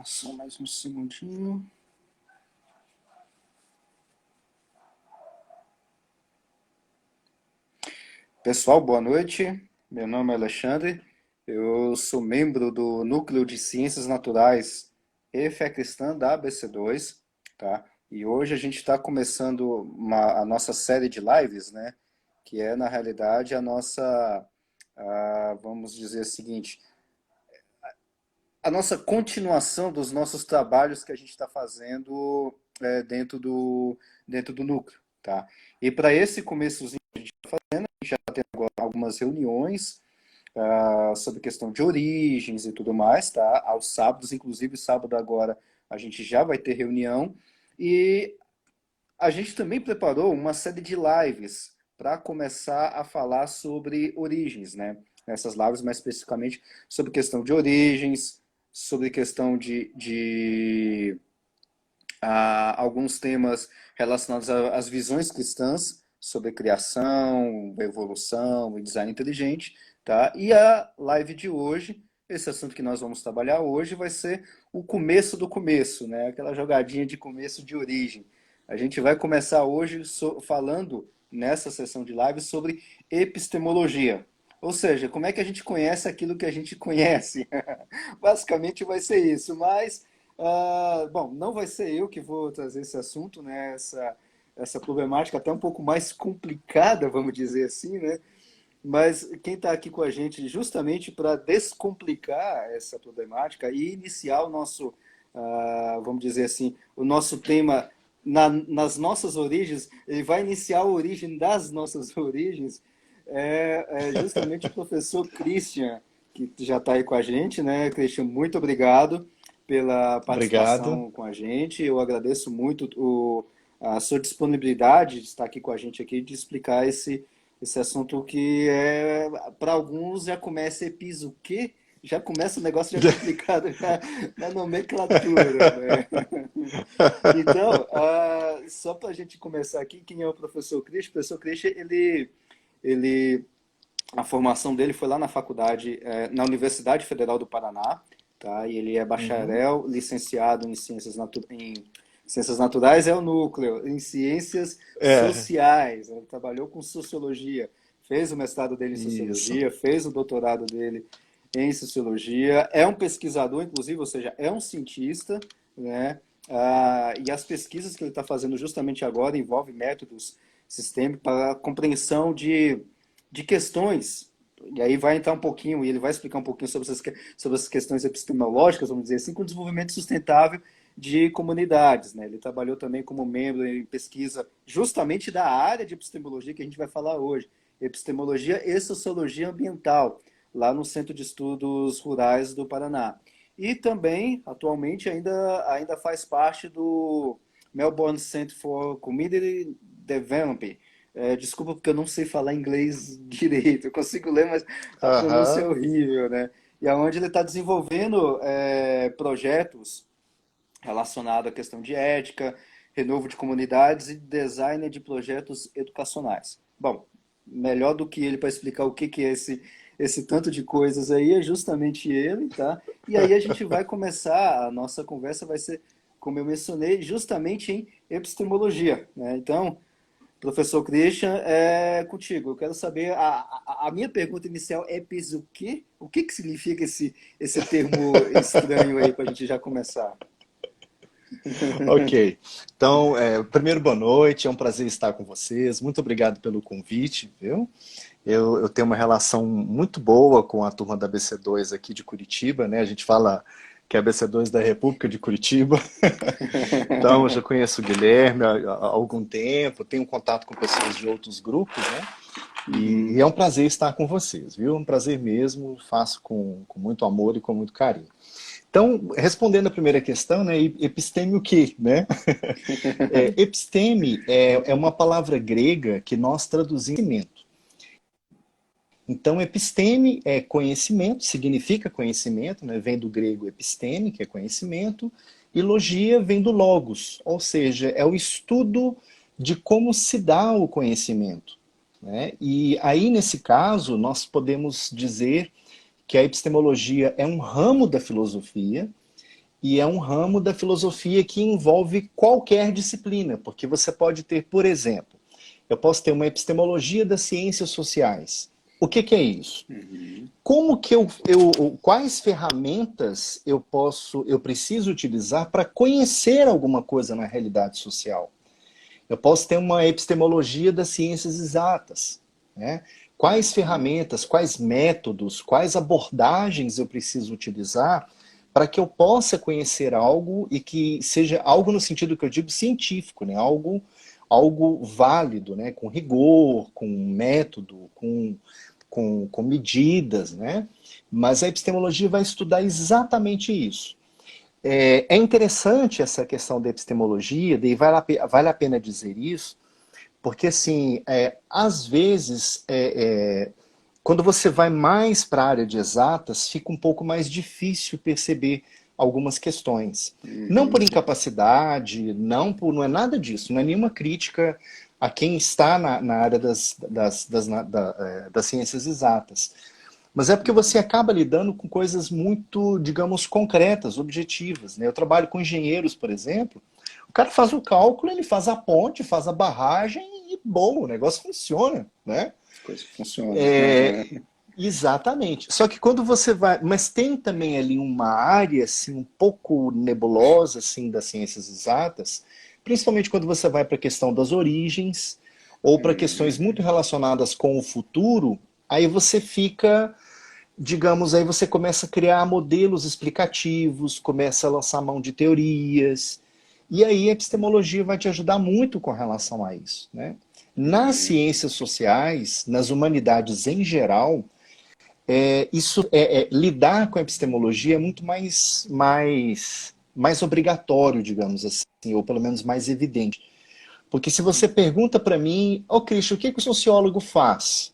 Só mais um segundinho. Pessoal, boa noite. Meu nome é Alexandre. Eu sou membro do Núcleo de Ciências Naturais e Fé Cristã da ABC2, tá? E hoje a gente está começando a nossa série de lives, né? Que é, na realidade, vamos dizer o seguinte, a nossa continuação dos nossos trabalhos que a gente está fazendo dentro do núcleo, tá? E para esse começozinho que a gente está fazendo, a gente já tem agora algumas reuniões sobre questão de origens e tudo mais, tá? Aos sábados, inclusive sábado agora a gente já vai ter reunião e a gente também preparou uma série de lives para começar a falar sobre origens, né? Nessas lives, mais especificamente, sobre questão de origens, sobre questão de alguns temas relacionados às visões cristãs sobre criação, evolução e design inteligente, tá? E a live de hoje, esse assunto que nós vamos trabalhar hoje, vai ser o começo do começo, né? Aquela jogadinha de começo de origem. A gente vai começar hoje falando nessa sessão de live sobre epistemologia. Ou seja, como é que a gente conhece aquilo que a gente conhece? Basicamente vai ser isso, mas bom, não vai ser eu que vou trazer esse assunto, né? Essa problemática até um pouco mais complicada, vamos dizer assim, né? Mas quem está aqui com a gente justamente para descomplicar essa problemática e iniciar o nosso, vamos dizer assim, o nosso tema nas nossas origens, ele vai iniciar a origem das nossas origens, é justamente o professor Christian, que já está aí com a gente, né? Christian, muito obrigado pela Obrigado. participação com a gente. Eu agradeço muito a sua disponibilidade de estar aqui com a gente aqui, de explicar esse assunto que para alguns já começa episo o quê? Já começa o negócio já complicado já, na nomenclatura, né? Então, só para a gente começar aqui, quem é o professor Christian? O professor Christian, ele a formação dele foi lá na faculdade, na Universidade Federal do Paraná, tá? E ele é Uhum. bacharel, licenciado em ciências naturais, é o núcleo, em ciências É, sociais. Ele trabalhou com sociologia, fez o mestrado dele em isso. sociologia, fez o doutorado dele em sociologia, é um pesquisador, inclusive, ou seja, é um cientista, né? E as pesquisas que ele está fazendo justamente agora envolvem métodos sistêmicos para a compreensão de questões, e aí vai entrar um pouquinho, e ele vai explicar um pouquinho sobre essas questões epistemológicas, vamos dizer assim, com o desenvolvimento sustentável de comunidades, né? Ele trabalhou também como membro em pesquisa justamente da área de epistemologia que a gente vai falar hoje, epistemologia e sociologia ambiental, lá no Centro de Estudos Rurais do Paraná. E também, atualmente, ainda faz parte do Melbourne Center for Community Development. Desculpa porque eu não sei falar inglês direito, eu consigo ler, mas a pronúncia é Aham. horrível, né? E aonde ele está desenvolvendo projetos relacionados à questão de ética, renovo de comunidades e design de projetos educacionais. Bom, melhor do que ele para explicar o que é esse tanto de coisas aí é justamente ele, tá? E aí a gente vai começar, a nossa conversa vai ser, como eu mencionei, justamente em epistemologia, né? Então, professor Christian, é contigo. Eu quero saber, a minha pergunta inicial é o quê? O que que significa esse termo estranho aí para a gente já começar? Ok. Então, primeiro, boa noite. É um prazer estar com vocês. Muito obrigado pelo convite, viu? Eu tenho uma relação muito boa com a turma da BC2 aqui de Curitiba, né? A gente fala que é a BC2 da República de Curitiba. Então, eu já conheço o Guilherme há algum tempo, tenho contato com pessoas de outros grupos, né? E Uhum. é um prazer estar com vocês, viu? É um prazer mesmo, faço com muito amor e com muito carinho. Então, respondendo a primeira questão, né, episteme o quê, né? Episteme é uma palavra grega que nós traduzimos conhecimento. Então, episteme é conhecimento, significa conhecimento, né? Vem do grego episteme, que é conhecimento, e logia vem do logos, ou seja, é o estudo de como se dá o conhecimento, né? E aí, nesse caso, nós podemos dizer que a epistemologia é um ramo da filosofia e é um ramo da filosofia que envolve qualquer disciplina, porque você pode ter, por exemplo, eu posso ter uma epistemologia das ciências sociais. O que é isso? Uhum. Como que quais ferramentas eu preciso utilizar para conhecer alguma coisa na realidade social? Eu posso ter uma epistemologia das ciências exatas, né? Quais ferramentas, quais métodos, quais abordagens eu preciso utilizar para que eu possa conhecer algo e que seja algo no sentido que eu digo científico, né? Algo válido, né? Com rigor, com método, com medidas, né? Mas a epistemologia vai estudar exatamente isso. É interessante essa questão da epistemologia, e vale a pena dizer isso, porque, assim, às vezes, quando você vai mais para a área de exatas, fica um pouco mais difícil perceber algumas questões. Não por Uhum. incapacidade, não é nada disso, não é nenhuma crítica a quem está na área das ciências exatas. Mas é porque você acaba lidando com coisas muito, digamos, concretas, objetivas, né? Eu trabalho com engenheiros, por exemplo. O cara faz o cálculo, ele faz a ponte, faz a barragem e, bom, o negócio funciona, né? As coisas funcionam. Uhum. Exatamente. Só que quando você vai... Mas tem também ali uma área, assim, um pouco nebulosa, assim, das ciências exatas, principalmente quando você vai para a questão das origens ou para questões Uhum. muito relacionadas com o futuro, aí você fica, digamos, aí você começa a criar modelos explicativos, começa a lançar mão de teorias, e aí a epistemologia vai te ajudar muito com relação a isso, né? Nas Uhum. ciências sociais, nas humanidades em geral, lidar com a epistemologia é muito mais obrigatório, digamos assim, ou pelo menos mais evidente. Porque se você pergunta para mim, Cristian, o que o sociólogo faz?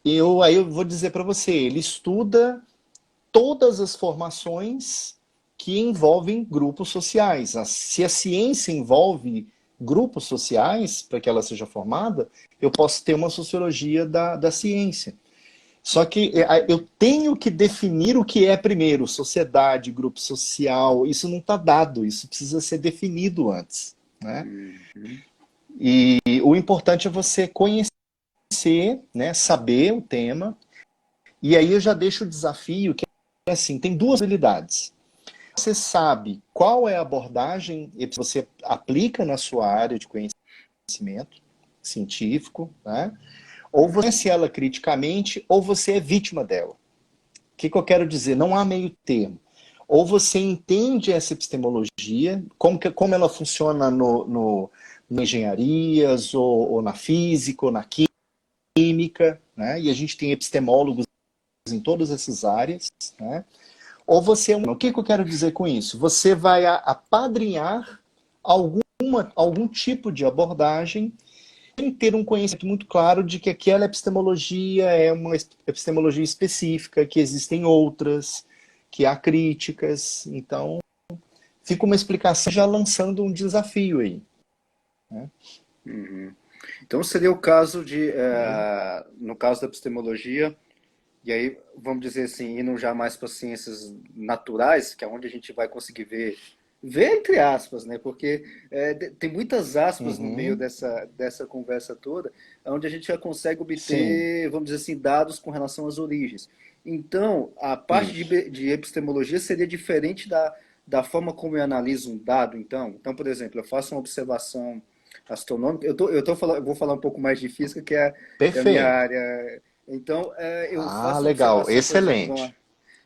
Aí eu vou dizer para você, ele estuda todas as formações que envolvem grupos sociais. Se a ciência envolve grupos sociais, para que ela seja formada, eu posso ter uma sociologia da ciência. Só que eu tenho que definir o que é primeiro, sociedade, grupo social, isso não está dado, isso precisa ser definido antes, né? Uhum. E o importante é você conhecer, né, saber o tema, e aí eu já deixo o desafio que é assim, tem duas habilidades. Você sabe qual é a abordagem que você aplica na sua área de conhecimento científico, né? Ou você conhece ela criticamente, ou você é vítima dela. O que eu quero dizer? Não há meio termo. Ou você entende essa epistemologia, como ela funciona na engenharias, ou na física, ou na química, né? E a gente tem epistemólogos em todas essas áreas, né? Ou você, o que eu quero dizer com isso? Você vai apadrinhar algum tipo de abordagem sem ter um conhecimento muito claro de que aquela epistemologia é uma epistemologia específica, que existem outras, que há críticas. Então, fica uma explicação já lançando um desafio aí, né? Uhum. Então seria o caso de, Beleza? no caso da epistemologia, e aí vamos dizer assim, indo já mais para as ciências naturais, que é onde a gente vai conseguir ver entre aspas, né? Porque tem muitas aspas no meio Uhum. dessa conversa toda, onde a gente já consegue Sim, obter, vamos dizer assim, dados com relação às origens. Então, a parte isso. de epistemologia seria diferente da forma como eu analiso um dado, então. Então, por exemplo, eu faço uma observação astronômica, eu vou falar um pouco mais de física, que é a minha Perfeito. área. Então, eu Ah, faço uma legal. observação, por exemplo, Excelente.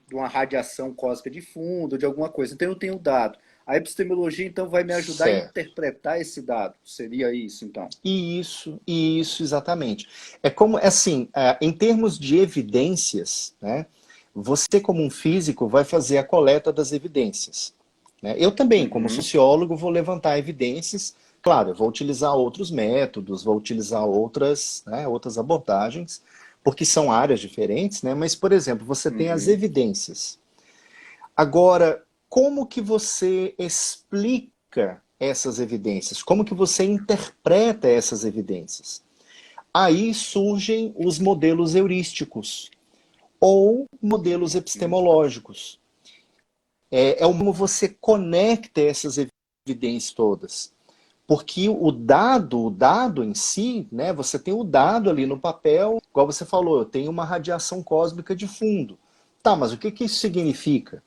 de uma radiação cósmica de fundo, de alguma coisa. Então eu tenho dado. A epistemologia então vai me ajudar a Certo. interpretar esse dado. Seria isso então? Isso, exatamente. É como, assim, em termos de evidências, né, você como um físico vai fazer a coleta das evidências, né? Eu também, como Uhum, sociólogo, vou levantar evidências. Claro, eu vou utilizar outros métodos, vou utilizar outras abordagens, porque são áreas diferentes, né? Mas, por exemplo, você tem as uhum, evidências. Agora, como que você explica essas evidências? Como que você interpreta essas evidências? Aí surgem os modelos heurísticos ou modelos uhum, epistemológicos. é como você conecta essas evidências todas. Porque o dado em si, né, você tem o dado ali no papel, igual você falou, eu tenho uma radiação cósmica de fundo. Tá, mas o que que isso significa?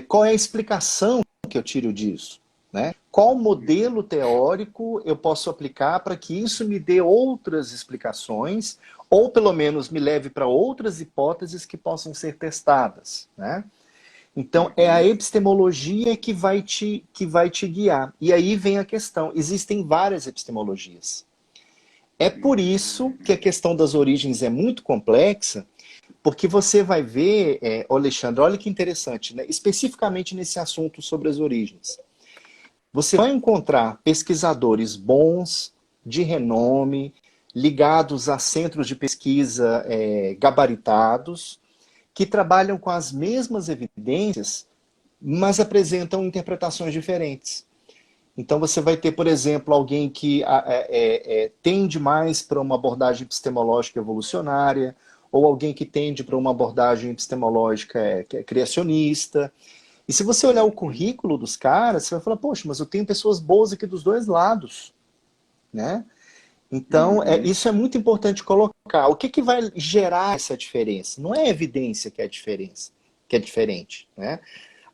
Qual é a explicação que eu tiro disso? Né? Qual modelo teórico eu posso aplicar para que isso me dê outras explicações, ou pelo menos me leve para outras hipóteses que possam ser testadas, né? Então, é a epistemologia que vai te guiar. E aí vem a questão. Existem várias epistemologias. É por isso que a questão das origens é muito complexa, porque você vai ver, Alexandre, olha que interessante, né? Especificamente nesse assunto sobre as origens. Você vai encontrar pesquisadores bons, de renome, ligados a centros de pesquisa gabaritados, que trabalham com as mesmas evidências, mas apresentam interpretações diferentes. Então você vai ter, por exemplo, alguém que tende mais para uma abordagem epistemológica evolucionária, ou alguém que tende para uma abordagem epistemológica criacionista. E se você olhar o currículo dos caras, você vai falar, poxa, mas eu tenho pessoas boas aqui dos dois lados, né? Então, isso é muito importante colocar. O que que vai gerar essa diferença? Não é a evidência que é a diferença, que é diferente, né?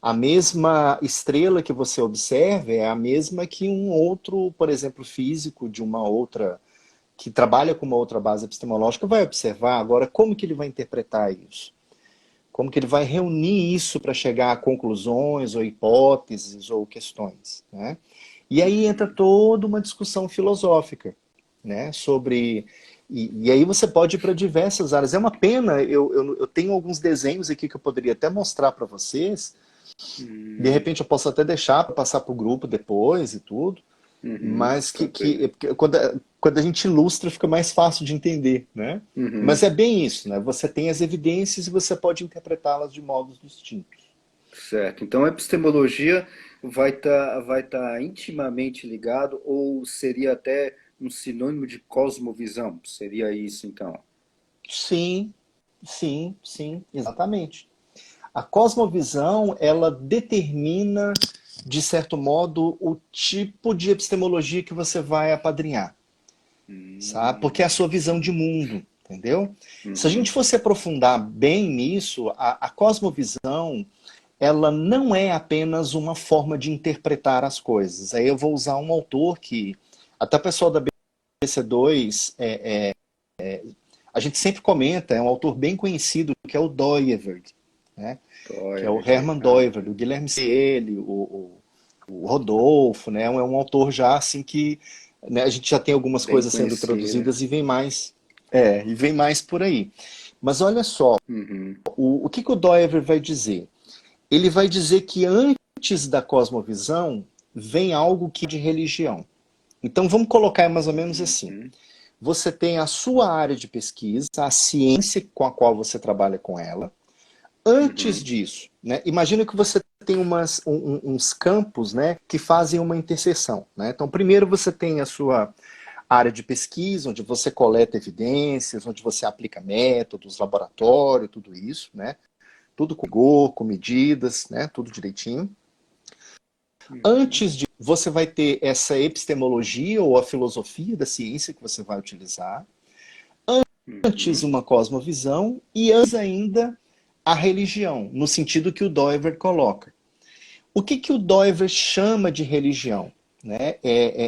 A mesma estrela que você observa é a mesma que um outro, por exemplo, físico de uma outra, que trabalha com uma outra base epistemológica vai observar. Agora, como que ele vai interpretar isso? Como que ele vai reunir isso para chegar a conclusões, ou hipóteses, ou questões, né? E aí entra toda uma discussão filosófica, né? Sobre... E aí você pode ir para diversas áreas. É uma pena, eu tenho alguns desenhos aqui que eu poderia até mostrar para vocês. De repente eu posso até deixar para passar para o grupo depois e tudo. Mas quando a gente ilustra fica mais fácil de entender, né? Mas é bem isso, né? Você tem as evidências e você pode interpretá-las de modos distintos. Certo. Então, a epistemologia vai tá intimamente ligado, ou seria até um sinônimo de cosmovisão? Seria isso, então? Sim, sim, sim, exatamente. A cosmovisão, ela determina, de certo modo, o tipo de epistemologia que você vai apadrinhar, sabe? Porque é a sua visão de mundo, entendeu? Se a gente fosse aprofundar bem nisso, a cosmovisão, ela não é apenas uma forma de interpretar as coisas. Aí eu vou usar um autor que, até o pessoal da BC2, a gente sempre comenta, é um autor bem conhecido, que é o Doiverd, né? Que é o Doiverd. Hermann Doiverd, o Guilherme Cieli, o Rodolfo, né? É um autor já assim que, né, a gente já tem algumas Bem coisas sendo conhecido. traduzidas e vem mais por aí. Mas olha só, o que o Doiverd vai dizer? Ele vai dizer que antes da cosmovisão vem algo que é de religião. Então vamos colocar mais ou menos assim. Você tem a sua área de pesquisa, a ciência com a qual você trabalha com ela. Antes disso, né, imagina que você tem uns campos, né, que fazem uma interseção, né? Então primeiro você tem a sua área de pesquisa, onde você coleta evidências, onde você aplica métodos, laboratório, tudo isso, né? Tudo com rigor, com medidas, né? Tudo direitinho. Antes de você vai ter essa epistemologia ou a filosofia da ciência que você vai utilizar. Antes uma cosmovisão e antes ainda a religião, no sentido que o Doiverd coloca. O que o Doiverd chama de religião? Né?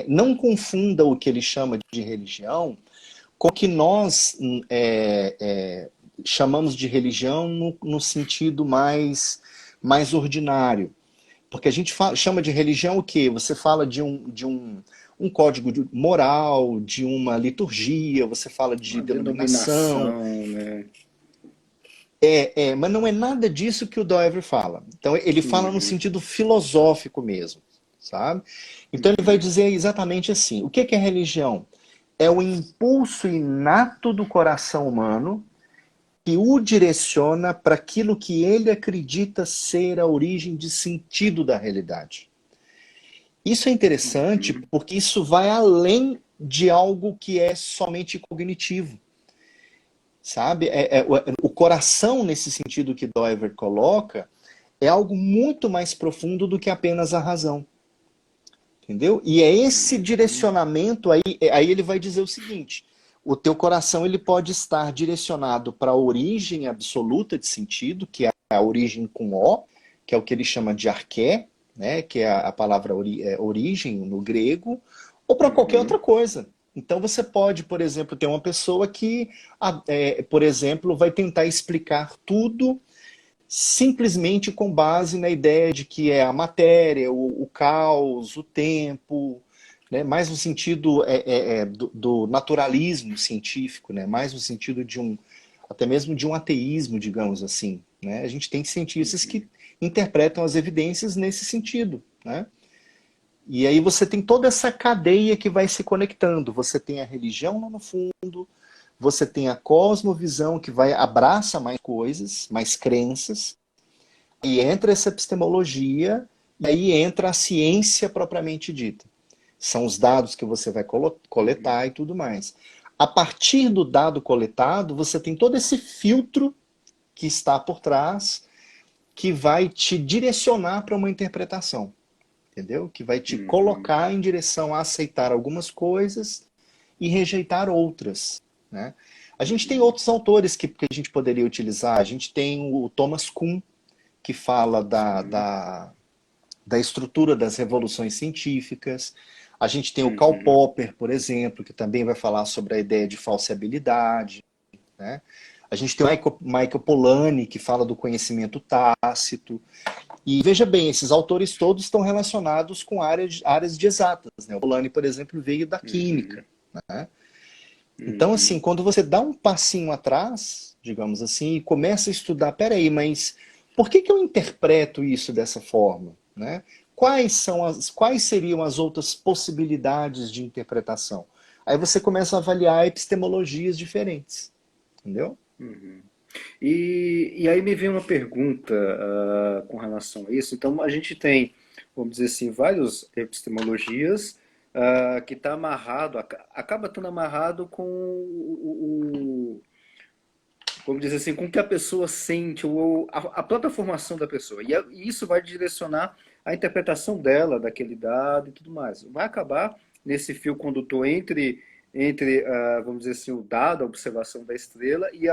Não confunda o que ele chama de religião com o que nós chamamos de religião no sentido mais ordinário. Porque a gente chama de religião o quê? Você fala de um código moral, de uma liturgia, você fala de Uma denominação. denominação, né? Mas não é nada disso que o Doivre fala. Então ele fala no sentido filosófico mesmo, sabe? Então ele vai dizer exatamente assim, o que é religião? É o impulso inato do coração humano que o direciona para aquilo que ele acredita ser a origem de sentido da realidade. Isso é interessante porque isso vai além de algo que é somente cognitivo. Sabe? O coração, nesse sentido que Doiverd coloca, é algo muito mais profundo do que apenas a razão. Entendeu? E é esse Uhum. direcionamento aí ele vai dizer o seguinte: o teu coração ele pode estar direcionado para a origem absoluta de sentido, que é a origem com O, que é o que ele chama de arqué, né, que é a palavra origem no grego, ou para qualquer outra Uhum. coisa. Então você pode, por exemplo, ter uma pessoa que, por exemplo, vai tentar explicar tudo simplesmente com base na ideia de que é a matéria, o caos, o tempo, né? Mais no sentido do naturalismo científico, né? Mais no sentido de até mesmo de um ateísmo, digamos assim. Né? A gente tem cientistas que Uhum. interpretam as evidências nesse sentido. Né? E aí você tem toda essa cadeia que vai se conectando. Você tem a religião lá no fundo, você tem a cosmovisão que vai abraça mais coisas, mais crenças, e entra essa epistemologia, e aí entra a ciência propriamente dita. São os dados que você vai Uhum. coletar e tudo mais. A partir do dado coletado, você tem todo esse filtro que está por trás, que vai te direcionar para uma interpretação, entendeu? Que vai te Uhum. colocar em direção a aceitar algumas coisas e rejeitar outras, né? A gente tem Uhum. outros autores que a gente poderia utilizar. A gente tem o Thomas Kuhn, que fala Sim. da estrutura das revoluções científicas. A gente tem o Karl Uhum. Popper, por exemplo, que também vai falar sobre a ideia de falsibilidade. Né? A gente tem o Michael Polanyi, que fala do conhecimento tácito. E veja bem, esses autores todos estão relacionados com áreas de exatas. Né? O Polanyi, por exemplo, veio da Uhum. química. Né? Então, assim, Uhum. quando você dá um passinho atrás, digamos assim, e começa a estudar, peraí, mas por que eu interpreto isso dessa forma? Né? Quais seriam as outras possibilidades de interpretação? Aí você começa a avaliar epistemologias diferentes, entendeu? Uhum. E aí me vem uma pergunta com relação a isso. Então, a gente tem, vamos dizer assim, várias epistemologias que está amarrado, acaba estando amarrado com vamos dizer assim, com o que a pessoa sente, ou a própria formação da pessoa. E isso vai direcionar a interpretação dela, daquele dado e tudo mais. Vai acabar nesse fio condutor entre vamos dizer assim, o dado, a observação da estrela e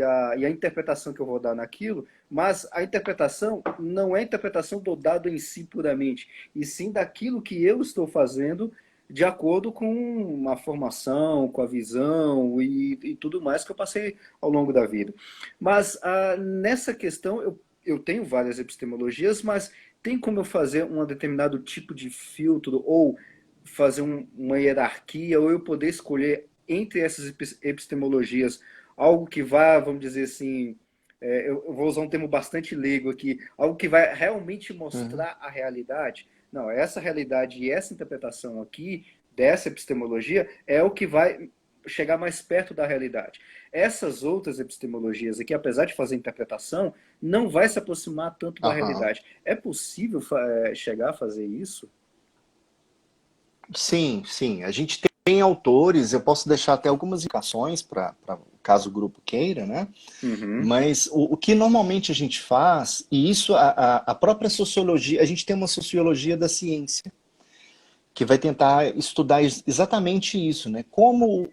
a interpretação que eu vou dar naquilo, mas a interpretação não é a interpretação do dado em si puramente, e sim daquilo que eu estou fazendo de acordo com a formação, com a visão e tudo mais que eu passei ao longo da vida. Mas nessa questão eu tenho várias epistemologias, mas tem como eu fazer um determinado tipo de filtro ou fazer uma hierarquia ou eu poder escolher entre essas epistemologias algo que vá, vamos dizer assim, eu vou usar um termo bastante leigo aqui, algo que vai realmente Uhum. mostrar a realidade. Não, essa realidade e essa interpretação aqui dessa epistemologia é o que vai chegar mais perto da realidade. Essas outras epistemologias aqui, apesar de fazer interpretação, não vai se aproximar tanto da Aham. realidade. É possível chegar a fazer isso? Sim, sim. A gente tem autores, eu posso deixar até algumas indicações para caso o grupo queira, né? Uhum, Mas o que normalmente a gente faz, e isso a própria sociologia, a gente tem uma sociologia da ciência, que vai tentar estudar exatamente isso, né? Como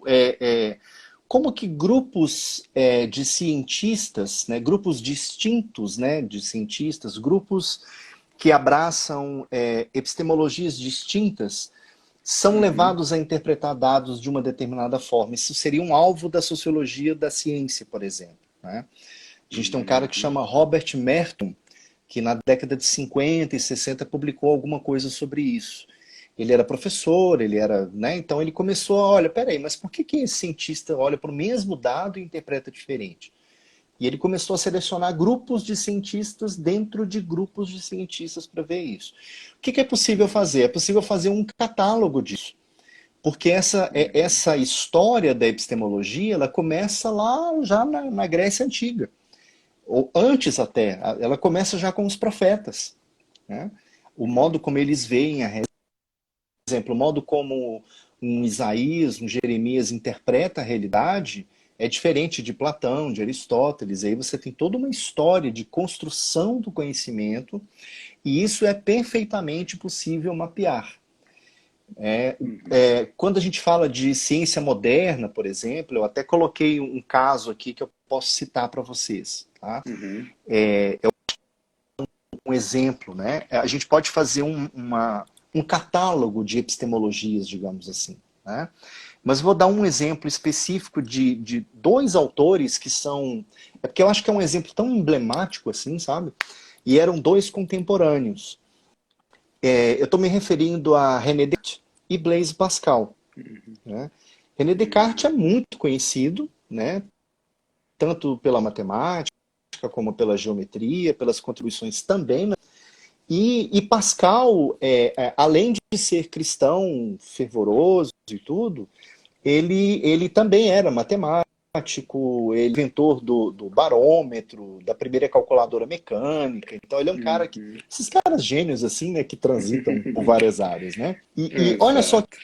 que grupos de cientistas, né? Grupos distintos, né? De cientistas, grupos que abraçam epistemologias distintas, são uhum, levados a interpretar dados de uma determinada forma. Isso seria um alvo da sociologia da ciência, por exemplo. Né? A gente tem um cara que uhum, chama Robert Merton, que na década de 50 e 60 publicou alguma coisa sobre isso. Ele era professor, ele era, né? Então ele começou a, olha, peraí, mas por que esse cientista olha para o mesmo dado e interpreta diferente? E ele começou a selecionar grupos de cientistas dentro de grupos de cientistas para ver isso. O que é possível uhum, fazer? É possível fazer um catálogo disso. Porque uhum, essa história da epistemologia, ela começa lá já na Grécia Antiga. Ou antes até, ela começa já com os profetas. Né? O modo como eles veem por exemplo, o modo como um Isaías, um Jeremias interpreta a realidade é diferente de Platão, de Aristóteles. Aí você tem toda uma história de construção do conhecimento e isso é perfeitamente possível mapear. Uhum. Quando a gente fala de ciência moderna, por exemplo, eu até coloquei um caso aqui que eu posso citar para vocês. Tá? Uhum. Um exemplo, né? A gente pode fazer um catálogo de epistemologias, digamos assim. Né? Mas vou dar um exemplo específico de dois autores que são... É porque eu acho que é um exemplo tão emblemático assim, sabe? E eram dois contemporâneos. Eu estou me referindo a René Descartes e Blaise Pascal. Uhum. Né? René Descartes é Uhum. muito conhecido, né? Tanto pela matemática como pela geometria, pelas contribuições também. Né? E Pascal, além de ser cristão fervoroso e tudo, ele também era matemático, ele é inventor do barômetro, da primeira calculadora mecânica. Então ele é um cara que... Uhum. Esses caras gênios assim, né, que transitam por várias áreas, né? E olha só Exato.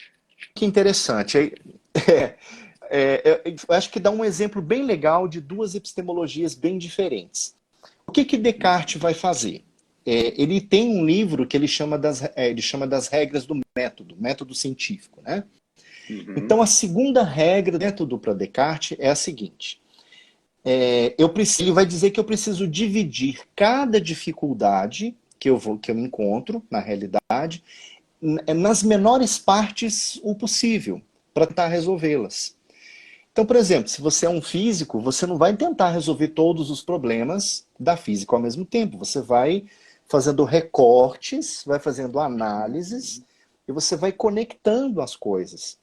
que interessante. Eu acho que dá um exemplo bem legal de duas epistemologias bem diferentes. O que Descartes vai fazer? Ele tem um livro que ele chama das regras do método, método científico, né? Uhum. Então, a segunda regra do método para Descartes é a seguinte: ele vai dizer que eu preciso dividir cada dificuldade que eu encontro na realidade nas menores partes o possível para tentar resolvê-las. Então, por exemplo, se você é um físico, você não vai tentar resolver todos os problemas da física ao mesmo tempo. Você vai fazendo recortes, vai fazendo análises Uhum. e você vai conectando as coisas.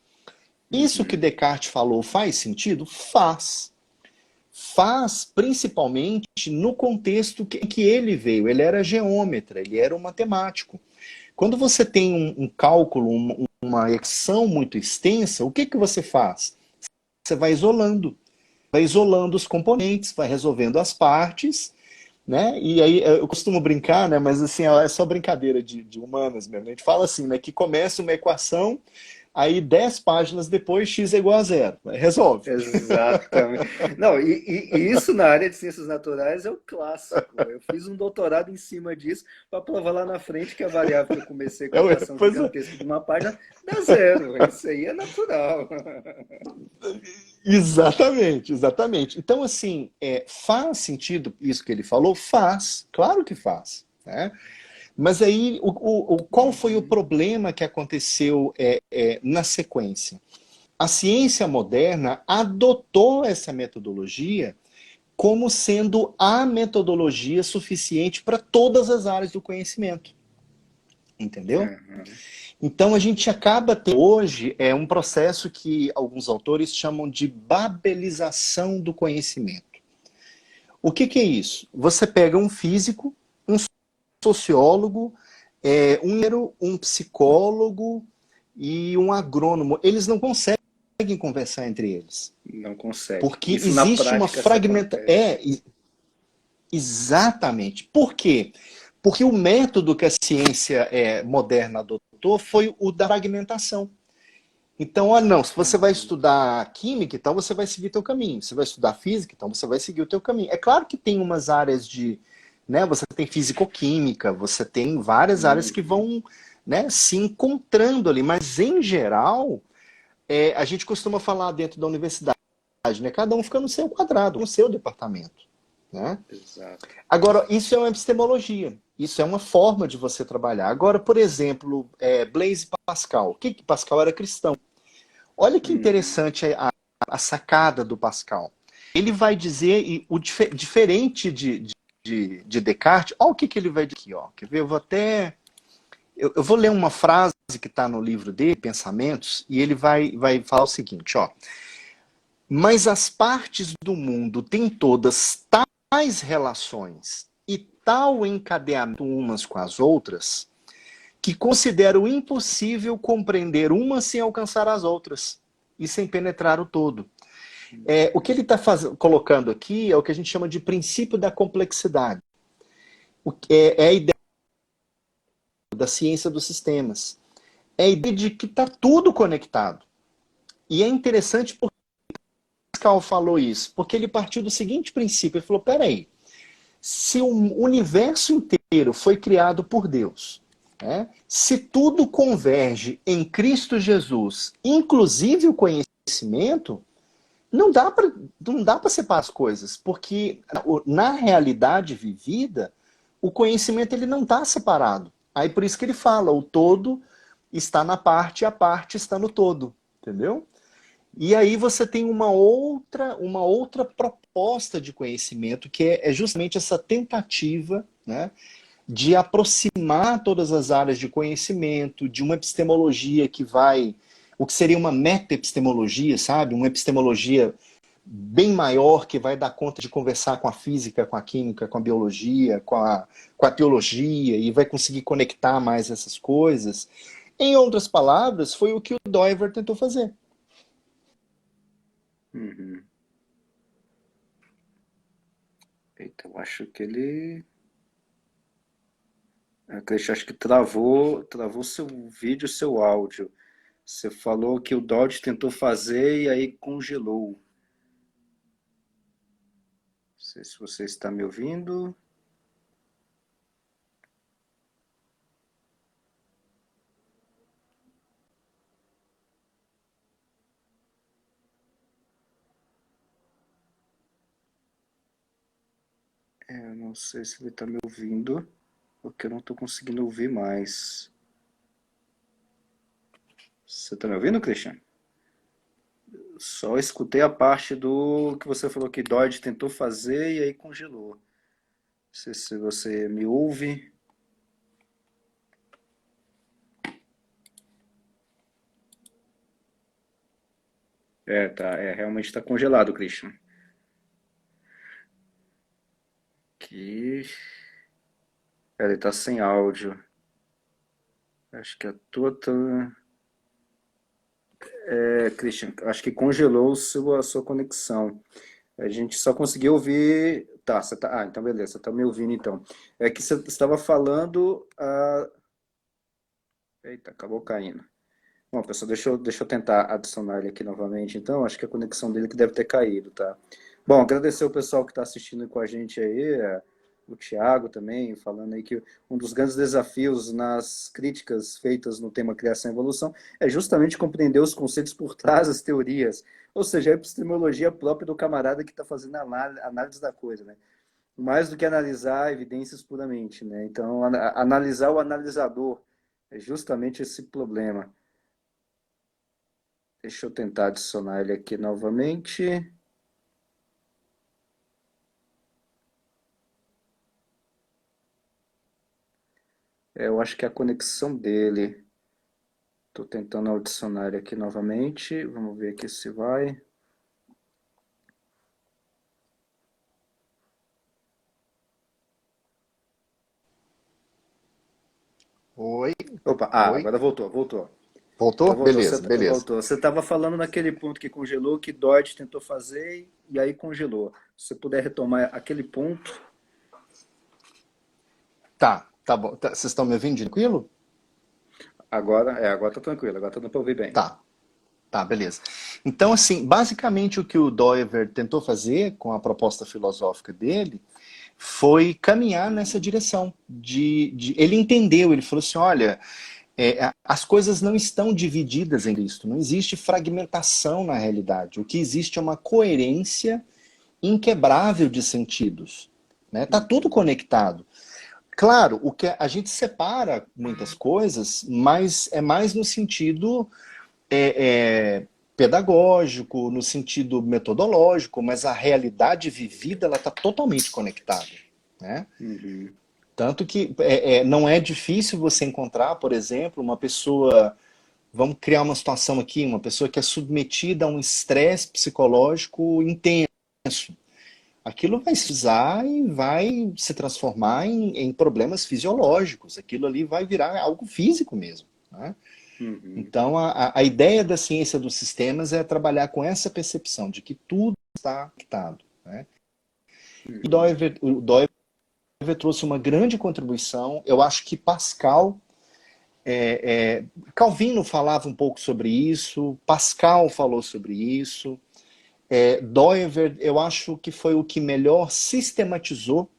Isso que Uhum. Descartes falou faz sentido? Faz. Faz principalmente no contexto que ele veio. Ele era geômetra, ele era um matemático. Quando você tem um cálculo, uma equação muito extensa, o que você faz? Você vai isolando os componentes, vai resolvendo as partes, né? E aí eu costumo brincar, né? Mas assim, é só brincadeira de humanas mesmo. A gente fala assim, né? Que começa uma equação, aí 10 páginas depois x é igual a zero. Resolve. Exatamente. Não, e isso na área de ciências naturais é o clássico. Eu fiz um doutorado em cima disso para provar lá na frente que a variável que eu comecei com a equação Pois é. gigantesca de uma página dá zero. Isso aí é natural. Exatamente, exatamente. Então, assim, faz sentido isso que ele falou? Faz, claro que faz. Né? Mas aí, qual foi o Uhum. problema que aconteceu na sequência? A ciência moderna adotou essa metodologia como sendo a metodologia suficiente para todas as áreas do conhecimento. Entendeu? Uhum. Então a gente acaba tendo hoje um processo que alguns autores chamam de babelização do conhecimento. O que é isso? Você pega um físico, um sociólogo, um psicólogo e um agrônomo. Eles não conseguem conversar entre eles. Não consegue. Porque Isso na existe uma prática se fragmentação. acontece. Exatamente. Por quê? Porque o método que a ciência moderna adotou foi o da fragmentação. Então, não, se você vai Uhum. estudar química, então você vai seguir teu caminho. Se você vai estudar física, então você vai seguir o teu caminho. É claro que tem umas áreas né, você tem fisicoquímica, você tem várias áreas que Uhum. vão, né, se encontrando ali, mas em geral, a gente costuma falar dentro da universidade, né, cada um fica no seu quadrado, no seu departamento, né? Exato. Agora, isso é uma epistemologia. Isso é uma forma de você trabalhar. Agora, por exemplo, Blaise Pascal. O que Pascal era cristão? Olha que Uhum. interessante a sacada do Pascal. Ele vai dizer, diferente de Descartes, olha o que ele vai dizer aqui. Ó. Quer ver? Eu vou ler uma frase que está no livro dele, Pensamentos, e ele vai falar o seguinte, ó. Mas as partes do mundo têm todas tais relações e tal encadeamento umas com as outras que considero impossível compreender uma sem alcançar as outras e sem penetrar o todo. O que ele está colocando aqui é o que a gente chama de princípio da complexidade. É a ideia da ciência dos sistemas. É a ideia de que está tudo conectado. E é interessante porque Pascal falou isso? Porque ele partiu do seguinte princípio, ele falou, peraí, se o universo inteiro foi criado por Deus, né? Se tudo converge em Cristo Jesus, inclusive o conhecimento, não dá para separar as coisas, porque na realidade vivida, o conhecimento ele não está separado. Aí por isso que ele fala, o todo está na parte e a parte está no todo, entendeu? E aí você tem uma outra proposta de conhecimento, que é justamente essa tentativa, né, de aproximar todas as áreas de conhecimento, de uma epistemologia que vai, o que seria uma meta-epistemologia, sabe? Uma epistemologia bem maior que vai dar conta de conversar com a física, com a química, com a biologia, com a teologia, e vai conseguir conectar mais essas coisas. Em outras palavras, foi o que o Doiver tentou fazer. Uhum. Eita, eu acho que ele. Christian, acho que travou seu vídeo, seu áudio. Você falou que o Dodge tentou fazer e aí congelou. Não sei se você está me ouvindo. Eu não sei se ele está me ouvindo, porque eu não estou conseguindo ouvir mais. Você está me ouvindo, Christian? Só escutei a parte do que você falou que Dodge tentou fazer e aí congelou. Não sei se você me ouve. Realmente está congelado, Christian. Que ele tá sem áudio. Acho que a tua tá... Christian, acho que congelou a sua conexão. A gente só conseguiu ouvir. Tá, você tá. Ah, então beleza, você tá me ouvindo então. É que você estava falando. Eita, acabou caindo. Bom, pessoal, deixa eu tentar adicionar ele aqui novamente, então. Acho que a conexão dele que deve ter caído, tá? Bom, agradecer o pessoal que está assistindo com a gente aí, o Thiago também, falando aí que um dos grandes desafios nas críticas feitas no tema criação e evolução é justamente compreender os conceitos por trás das teorias, ou seja, a epistemologia própria do camarada que está fazendo a análise da coisa, né? Mais do que analisar evidências puramente, né? Então, analisar o analisador é justamente esse problema. Deixa eu tentar adicionar ele aqui novamente. Eu acho que é a conexão dele. Estou tentando adicionar ele aqui novamente. Vamos ver aqui se vai. Oi, Opa, oi. agora voltou. Então Voltou? voltou, Beleza, beleza. voltou. Você estava falando naquele ponto que congelou, que Dodge tentou fazer e aí congelou. Se você puder retomar aquele ponto. Tá bom. Vocês estão me ouvindo tranquilo? Agora tá tranquilo, agora tá dando para ouvir bem. Tá, tá, beleza. Então, assim, basicamente o que o Doiver tentou fazer com a proposta filosófica dele foi caminhar nessa direção. Ele entendeu, ele falou assim, olha, as coisas não estão divididas em Cristo, não existe fragmentação na realidade. O que existe é uma coerência inquebrável de sentidos. Né? Tá tudo conectado. Claro, o que a gente separa muitas coisas, mas é mais no sentido pedagógico, no sentido metodológico, mas a realidade vivida ela está totalmente conectada. Né? Uhum. Tanto que não é difícil você encontrar, por exemplo, uma pessoa, vamos criar uma situação aqui, uma pessoa que é submetida a um estresse psicológico intenso. Aquilo vai se usar e vai se transformar em problemas fisiológicos. Aquilo ali vai virar algo físico mesmo. Né? Uhum. Então, a ideia da ciência dos sistemas é trabalhar com essa percepção de que tudo está conectado. Né? E Uhum. O Doiver trouxe uma grande contribuição. Eu acho que Pascal, Calvino falava um pouco sobre isso, Pascal falou sobre isso. Doiver, eu acho que foi o que melhor sistematizou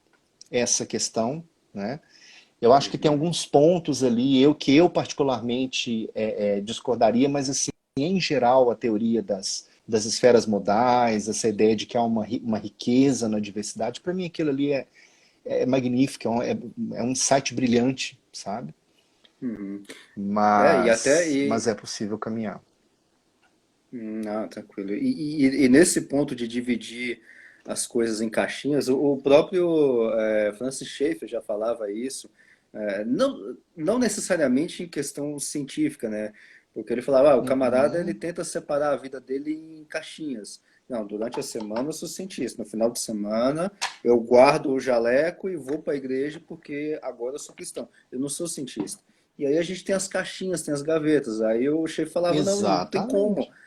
essa questão, né? Eu acho que tem Uhum. alguns pontos ali que eu particularmente discordaria, mas assim, em geral, a teoria das esferas modais, essa ideia de que há uma riqueza na diversidade, para mim aquilo ali é magnífico, é um insight brilhante, sabe? Uhum. E até. Mas é possível caminhar. Não, tranquilo. E nesse ponto de dividir as coisas em caixinhas, o próprio Francis Schaeffer já falava isso, não necessariamente em questão científica, né? Porque ele falava, o camarada ele Uhum. tenta separar a vida dele em caixinhas. Não, durante a semana eu sou cientista, no final de semana eu guardo o jaleco e vou para a igreja porque agora eu sou cristão. Eu não sou cientista. E aí a gente tem as caixinhas, tem as gavetas. Aí o chefe falava, não, não tem como. Exatamente.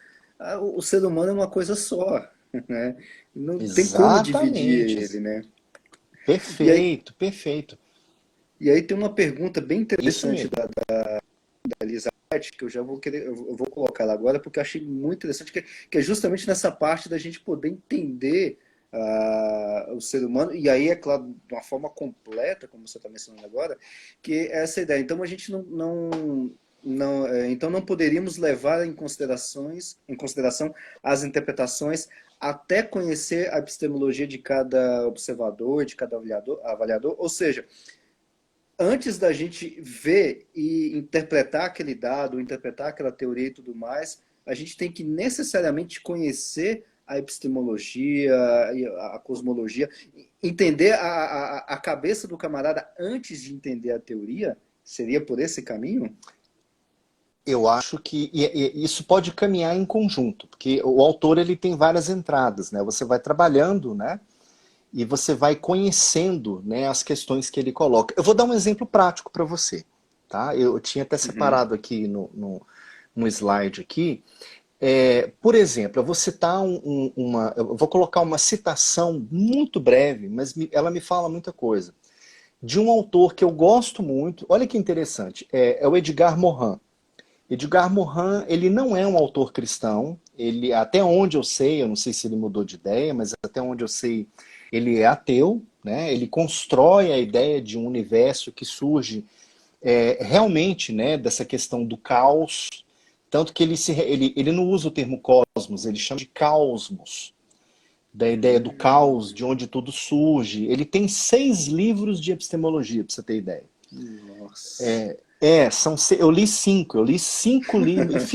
O ser humano é uma coisa só, né? Não tem como dividir Exatamente. ele, né? E aí, Perfeito, perfeito. e aí tem uma pergunta bem Isso interessante mesmo. da Elizabeth, que eu já vou querer, eu vou colocar ela agora, porque eu achei muito interessante, que é justamente nessa parte da gente poder entender o ser humano, e aí, é claro, de uma forma completa, como você está mencionando agora, que é essa ideia. Então a gente então não poderíamos levar em consideração as interpretações até conhecer a epistemologia de cada observador, de cada avaliador, ou seja, antes da gente ver e interpretar aquele dado, interpretar aquela teoria e tudo mais, a gente tem que necessariamente conhecer a epistemologia, a cosmologia, entender a cabeça do camarada antes de entender a teoria. Seria por esse caminho? Eu acho que isso pode caminhar em conjunto, porque o autor ele tem várias entradas, né? Você vai trabalhando, né? E você vai conhecendo, né, as questões que ele coloca. Eu vou dar um exemplo prático para você, tá? Eu tinha até Uhum. separado aqui no slide aqui. Por exemplo, eu vou citar eu vou colocar uma citação muito breve, mas ela me fala muita coisa. De um autor que eu gosto muito, olha que interessante, é o Edgar Morin. Edgar Morin, ele não é um autor cristão, ele, até onde eu sei, eu não sei se ele mudou de ideia, mas até onde eu sei, ele é ateu, né? Ele constrói a ideia de um universo que surge realmente, né, dessa questão do caos, tanto que ele não usa o termo cosmos, ele chama de caosmos, da ideia do caos, de onde tudo surge. Ele tem 6 livros de epistemologia, para você ter ideia. Nossa. Eu li 5 livros,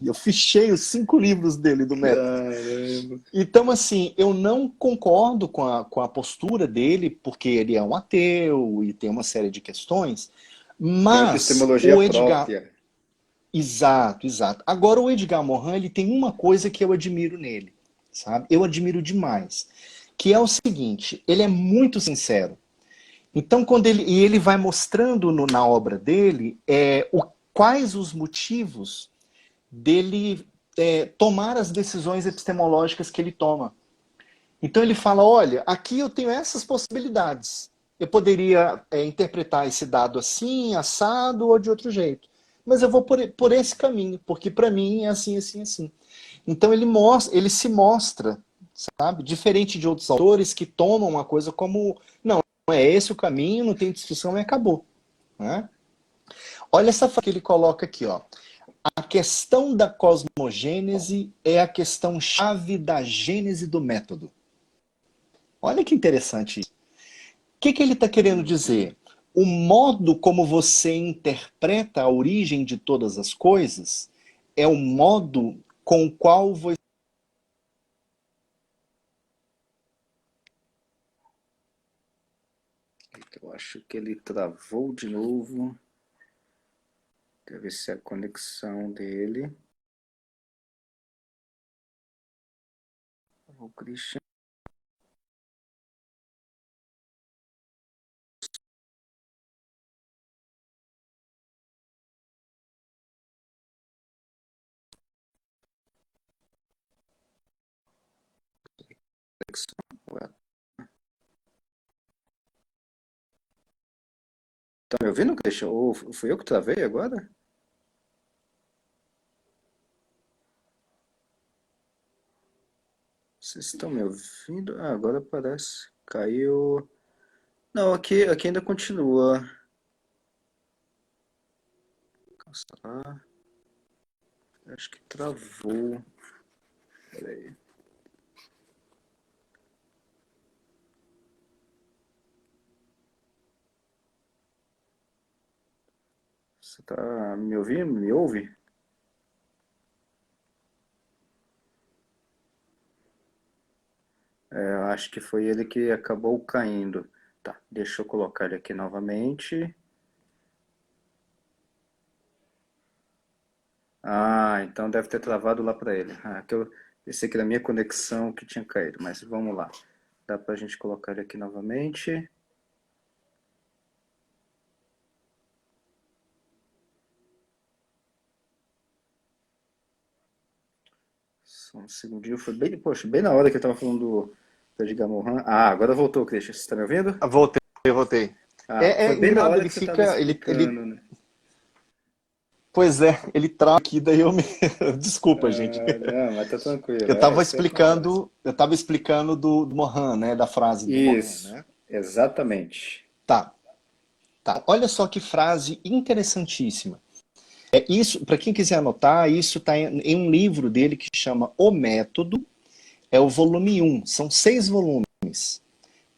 eu fichei os 5 livros dele do método. Caramba. Então, assim, eu não concordo com a postura dele, porque ele é um ateu e tem uma série de questões, Tem uma mas epistemologia o Edgar, própria. exato, exato. Agora, o Edgar Morin, ele tem uma coisa que eu admiro nele, sabe? Eu admiro demais, que é o seguinte, ele é muito sincero. Então, e ele vai mostrando na obra dele quais os motivos dele tomar as decisões epistemológicas que ele toma. Então ele fala, olha, aqui eu tenho essas possibilidades. Eu poderia interpretar esse dado assim, assado ou de outro jeito. Mas eu vou por esse caminho, porque para mim é assim, assim, assim. Então ele se mostra, sabe, diferente de outros autores que tomam uma coisa como, não é esse o caminho, não tem discussão e acabou. Né? Olha essa frase que ele coloca aqui, ó. A questão da cosmogênese é a questão chave da gênese do método. Olha que interessante isso. O que ele está querendo Uhum. dizer? O modo como você interpreta a origem de todas as coisas é o modo com o qual você. Eu acho que ele travou de novo. Deve ser a conexão dele. O Christian. Tá me ouvindo, Christian? Ou fui eu que travei agora? Vocês estão me ouvindo? Ah, agora parece. Caiu. Não, aqui ainda continua. Cancelar. Acho que travou. Peraí. Você tá me ouvindo? Me ouve? É, eu acho que foi ele que acabou caindo. Tá, deixa eu colocar ele aqui novamente. Ah, então deve ter travado lá para ele. Ah, que eu pensei que era a minha conexão que tinha caído, mas vamos lá. Dá pra gente colocar ele aqui novamente. Só um segundinho. Foi bem, poxa, bem na hora que eu tava falando do Edgar Morin. Ah, agora voltou, Christian. Você tá me ouvindo? Ah, voltei, voltei. Ah, foi bem na Engraçado, hora ele que você tava fica, ele, explicando, né? pois é, ele trava aqui, daí eu me, desculpa, gente. Ah, não, mas tá tranquilo. É, isso aí acontece. Eu estava explicando do Mohan, né, da frase do Mohan, Isso, né? exatamente. Tá, tá. Olha só que frase interessantíssima. É isso, para quem quiser anotar, isso está em um livro dele que chama O Método, é o volume um. São 6 volumes.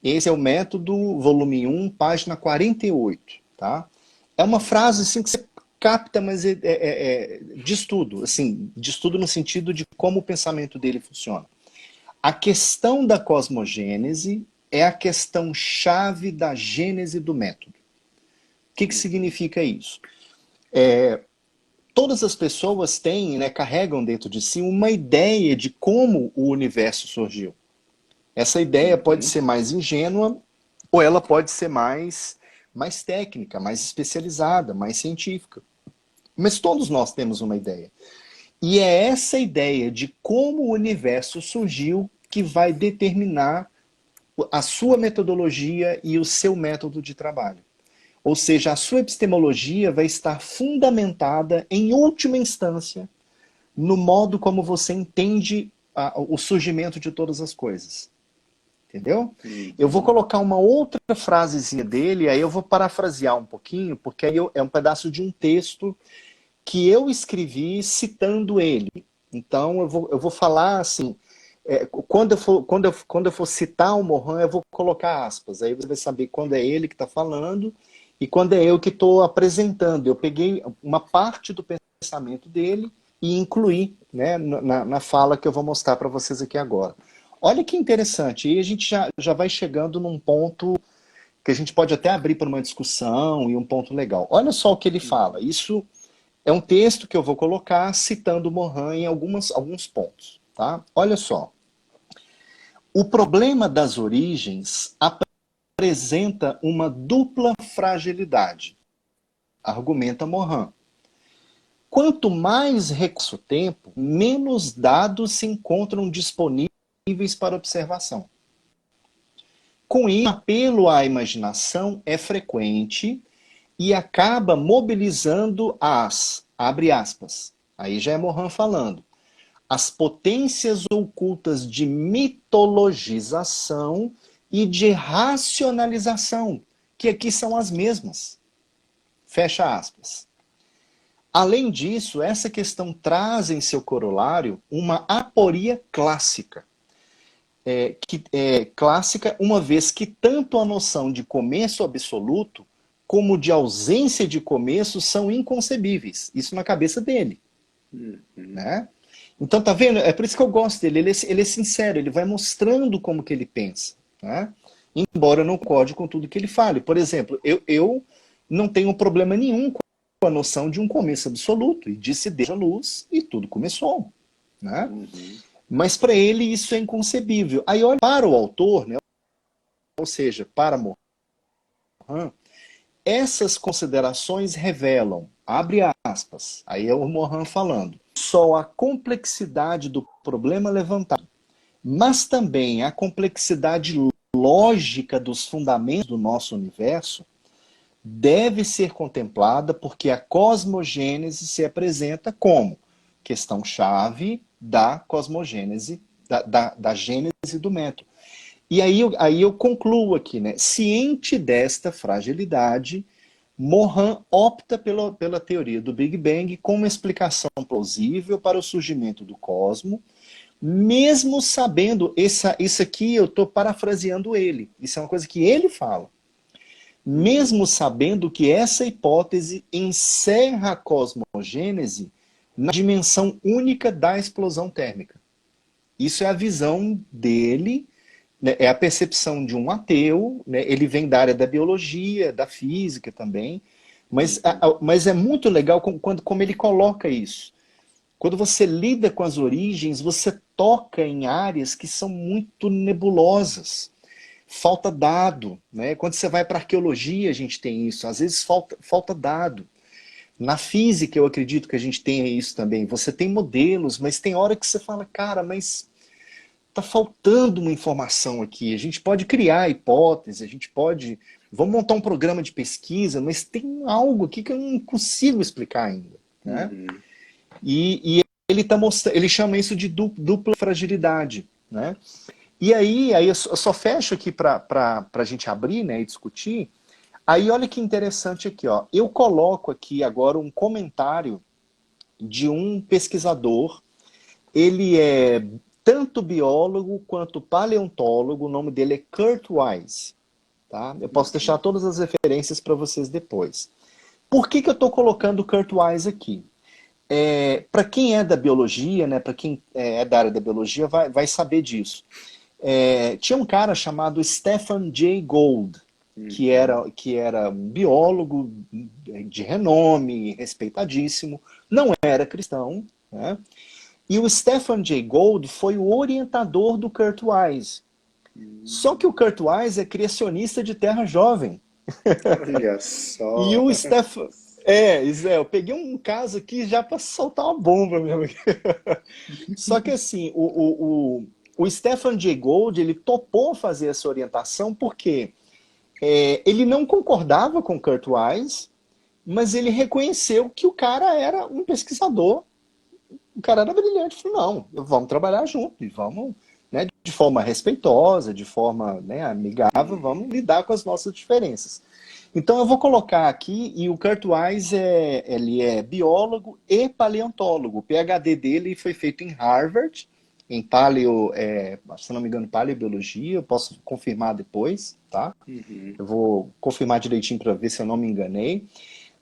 Esse é o Método, volume um, página 48, tá? É uma frase assim que você capta, mas de estudo, assim, de estudo no sentido de como o pensamento dele funciona. A questão da cosmogênese é a questão chave da gênese do método. O que significa isso? Todas as pessoas têm, né, carregam dentro de si uma ideia de como o universo surgiu. Essa ideia pode Uhum. ser mais ingênua ou ela pode ser mais técnica, mais especializada, mais científica. Mas todos nós temos uma ideia. E é essa ideia de como o universo surgiu que vai determinar a sua metodologia e o seu método de trabalho. Ou seja, a sua epistemologia vai estar fundamentada, em última instância, no modo como você entende o surgimento de todas as coisas. Entendeu? Eu vou Uhum. colocar uma outra frasezinha dele, aí eu vou parafrasear um pouquinho, porque aí é um pedaço de um texto que eu escrevi citando ele. Então eu vou falar assim, quando eu for citar o Mohan, eu vou colocar aspas. Aí você vai saber quando é ele que está falando e quando é eu que estou apresentando. Eu peguei uma parte do pensamento dele e incluí, né, na fala que eu vou mostrar para vocês aqui agora. Olha que interessante. E a gente já vai chegando num ponto que a gente pode até abrir para uma discussão e um ponto legal. Olha só o que ele fala. Isso é um texto que eu vou colocar citando Mohan em alguns pontos. Tá? Olha só. O problema das origens apresenta uma dupla fragilidade, argumenta Mohan. Quanto mais recurso o tempo, menos dados se encontram disponíveis para observação. Com isso, o apelo à imaginação é frequente e acaba mobilizando abre aspas, aí já é Mohan falando, as potências ocultas de mitologização e de racionalização, que aqui são as mesmas. Fecha aspas. Além disso, essa questão traz em seu corolário uma aporia clássica. Que é clássica, uma vez que tanto a noção de começo absoluto como de ausência de começo são inconcebíveis. Isso na cabeça dele. Uhum. Né? Então, tá vendo? É por isso que eu gosto dele. Ele é sincero, ele vai mostrando como que ele pensa. Né? Embora eu não concorde com tudo que ele fale. Por exemplo, eu não tenho problema nenhum com a noção de um começo absoluto. E disse desde a luz e tudo começou. Né? Uhum. Mas para ele isso é inconcebível. Aí olha para o autor, né? Ou seja, para Mohan, essas considerações revelam, abre aspas, aí é o Mohan falando, só a complexidade do problema levantado, mas também a complexidade lógica dos fundamentos do nosso universo deve ser contemplada porque a cosmogênese se apresenta como questão-chave da cosmogênese da gênese do método. E aí eu concluo aqui, né? Ciente desta fragilidade, Mohan opta pela teoria do Big Bang como uma explicação plausível para o surgimento do cosmos, mesmo sabendo, isso aqui eu estou parafraseando ele, isso é uma coisa que ele fala, mesmo sabendo que essa hipótese encerra a cosmogênese na dimensão única da explosão térmica. Isso é a visão dele, né, é a percepção de um ateu, né, ele vem da área da biologia, da física também, mas é muito legal como ele coloca isso. Quando você lida com as origens, você toca em áreas que são muito nebulosas. Falta dado, né? Quando você vai para arqueologia, a gente tem isso. Às vezes falta dado. Na física, eu acredito que a gente tenha isso também. Você tem modelos, mas tem hora que você fala, cara, mas tá faltando uma informação aqui. A gente pode criar hipótese, a gente pode... Vamos montar um programa de pesquisa, mas tem algo aqui que eu não consigo explicar ainda, né? E ele tá mostrando, ele chama isso de dupla fragilidade, né? E aí eu só fecho aqui para a gente abrir, né, e discutir. Aí olha que interessante aqui, ó. Eu coloco aqui agora um comentário de um pesquisador. Ele é tanto biólogo quanto paleontólogo. O nome dele é Kurt Wise. Tá? Eu posso deixar todas as referências para vocês depois. Por que eu estou colocando o Kurt Wise aqui? Para quem é da biologia, né, para quem é da área da biologia, vai saber disso. Tinha um cara chamado Stephen Jay Gould, que era um biólogo de renome, respeitadíssimo, não era cristão, né? E o Stephen Jay Gould foi o orientador do Kurt Wise. Só que o Kurt Wise é criacionista de terra jovem. Olha só. E o Stephen... eu peguei um caso aqui já para soltar uma bomba mesmo. Só que assim, o Stephen Jay Gould, ele topou fazer essa orientação porque ele não concordava com Kurt Wise, mas ele reconheceu que o cara era um pesquisador, o cara era brilhante. Falou, não, vamos trabalhar junto, e vamos, né, de forma respeitosa, de forma, né, amigável, vamos lidar com as nossas diferenças. Então eu vou colocar aqui, e o Kurt Wise ele é biólogo e paleontólogo. O PhD dele foi feito em Harvard, em se não me engano, paleobiologia. Eu posso confirmar depois, tá? Eu vou confirmar direitinho para ver se eu não me enganei.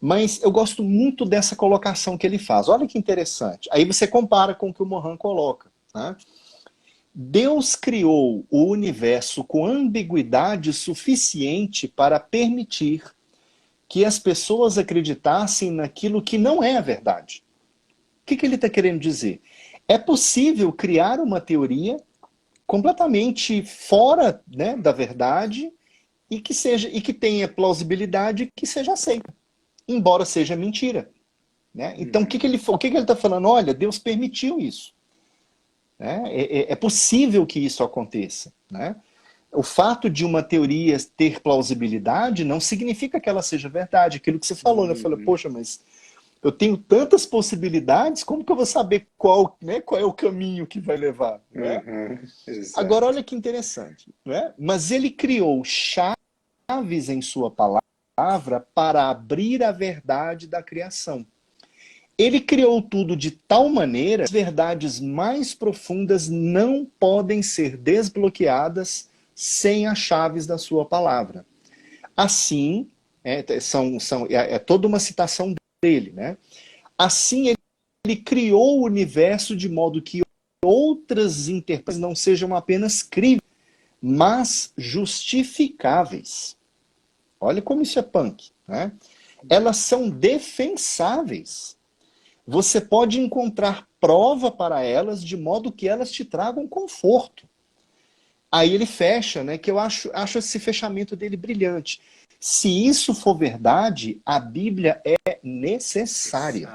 Mas eu gosto muito dessa colocação que ele faz. Olha que interessante. Aí você compara com o que o Mohan coloca, né? Deus criou o universo com ambiguidade suficiente para permitir que as pessoas acreditassem naquilo que não é a verdade. O que ele está querendo dizer? É possível criar uma teoria completamente fora, né, da verdade e que tenha plausibilidade e que seja aceita, embora seja mentira, né? Então o que ele está falando? Olha, Deus permitiu isso. É possível que isso aconteça, né? O fato de uma teoria ter plausibilidade não significa que ela seja verdade. Aquilo que você falou, né? Eu falei, poxa, mas eu tenho tantas possibilidades, como que eu vou saber qual é o caminho que vai levar? Né? Agora, olha que interessante. Né? Mas ele criou chaves em sua palavra para abrir a verdade da criação. Ele criou tudo de tal maneira que as verdades mais profundas não podem ser desbloqueadas sem as chaves da sua palavra. Assim, é toda uma citação dele, né? Assim, ele criou o universo de modo que outras interpretações não sejam apenas críveis, mas justificáveis. Olha como isso é punk, né? Elas são defensáveis. Você pode encontrar prova para elas de modo que elas te tragam conforto. Aí ele fecha, né, que eu acho esse fechamento dele brilhante. Se isso for verdade, a Bíblia é necessária.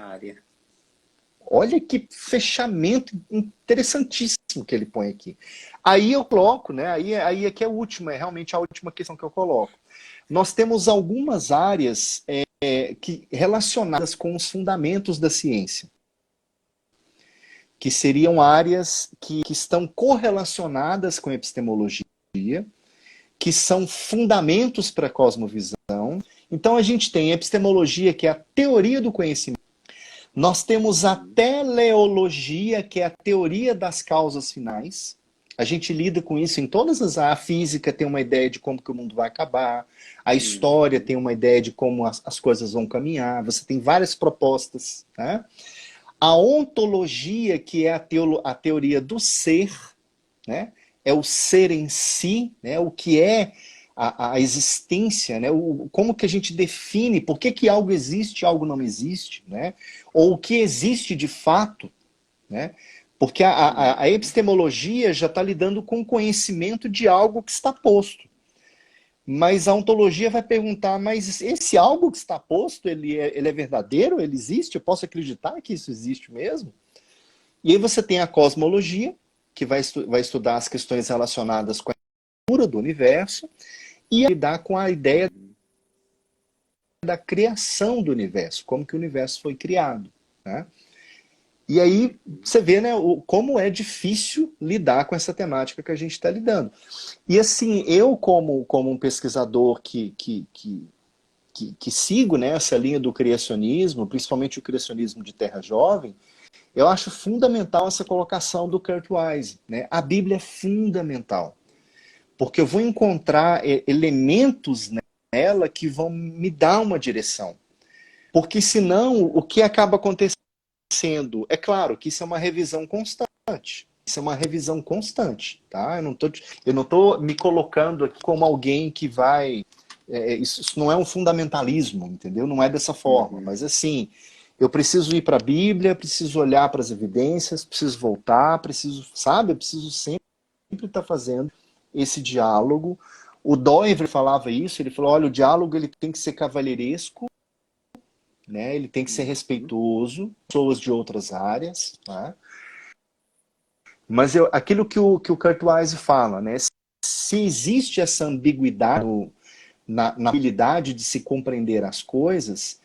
Olha que fechamento interessantíssimo que ele põe aqui. Aí eu coloco, né, aí aqui é a última, é realmente a última questão que eu coloco. Nós temos algumas áreas relacionadas com os fundamentos da ciência. que seriam áreas que estão correlacionadas com a epistemologia, que são fundamentos para a cosmovisão. Então a gente tem a epistemologia, que é a teoria do conhecimento. Nós temos a teleologia, que é a teoria das causas finais. A gente lida com isso em todas as áreas. A física tem uma ideia de como que o mundo vai acabar. A história tem uma ideia de como as coisas vão caminhar. Você tem várias propostas, né? A ontologia, que é a teoria do ser, né? É o ser em si, né? O que é a existência, né? Como que a gente define por que algo existe e algo não existe, né? Ou o que existe de fato, né? Porque a epistemologia já está lidando com o conhecimento de algo que está posto. Mas a ontologia vai perguntar, mas esse algo que está posto, ele é verdadeiro? Ele existe? Eu posso acreditar que isso existe mesmo? E aí você tem a cosmologia, que vai estudar as questões relacionadas com a estrutura do universo e lidar com a ideia da criação do universo, como que o universo foi criado, né? E aí você vê, né, como é difícil lidar com essa temática que a gente está lidando. E assim, eu como um pesquisador que sigo, né, essa linha do criacionismo, principalmente o criacionismo de Terra Jovem, eu acho fundamental essa colocação do Kurt Wise, né? A Bíblia é fundamental, porque eu vou encontrar elementos nela que vão me dar uma direção. Porque senão, o que acaba acontecendo, é claro que isso é uma revisão constante. Isso é uma revisão constante, tá? Eu não tô me colocando aqui como alguém que vai... isso não é um fundamentalismo, entendeu? Não é dessa forma. Mas assim, eu preciso ir para a Bíblia, preciso olhar para as evidências, preciso voltar, preciso, sabe? Eu preciso sempre estar fazendo esse diálogo. O Doivre falava isso, ele falou, olha, o diálogo ele tem que ser cavalheiresco, né? Ele tem que ser respeitoso, pessoas de outras áreas, né? Mas aquilo que o Kurt Wise fala, né? Se existe essa ambiguidade na habilidade de se compreender as coisas,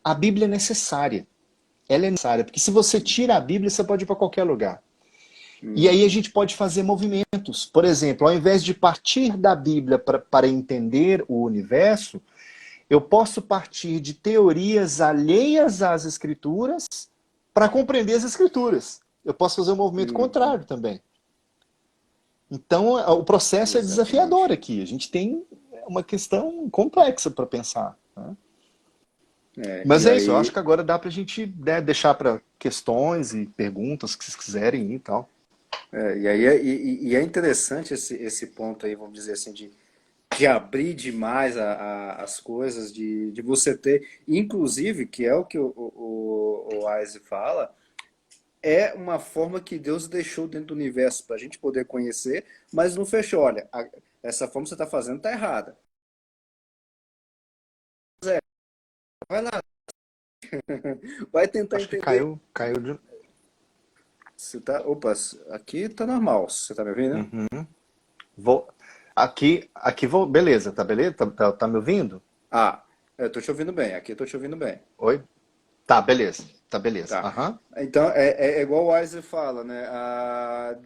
a Bíblia é necessária. Ela é necessária, porque se você tira a Bíblia, você pode ir para qualquer lugar. E aí a gente pode fazer movimentos. Por exemplo, ao invés de partir da Bíblia para entender o universo, eu posso partir de teorias alheias às Escrituras para compreender as Escrituras. Eu posso fazer um movimento contrário também. Então, o processo é desafiador aqui. A gente tem uma questão complexa para pensar, né? Mas E é isso, eu acho aí, que agora dá para a gente, né, deixar para questões e perguntas que vocês quiserem e tal. e é interessante esse ponto aí, vamos dizer assim, de abrir demais as coisas, de você ter, inclusive, que é o que o Wise fala, é uma forma que Deus deixou dentro do universo para a gente poder conhecer, mas não fechou. Olha, essa forma que você está fazendo está errada. Vai lá, vai tentar Acho que entender. caiu de... Você tá, opa, aqui tá normal. Você tá me ouvindo? Vou... beleza, tá beleza? Tá me ouvindo? Ah, eu tô te ouvindo bem. Aqui eu tô te ouvindo bem. Oi? Tá, beleza. Tá, beleza. Tá. Aham. Então, é igual o Weiser fala, né?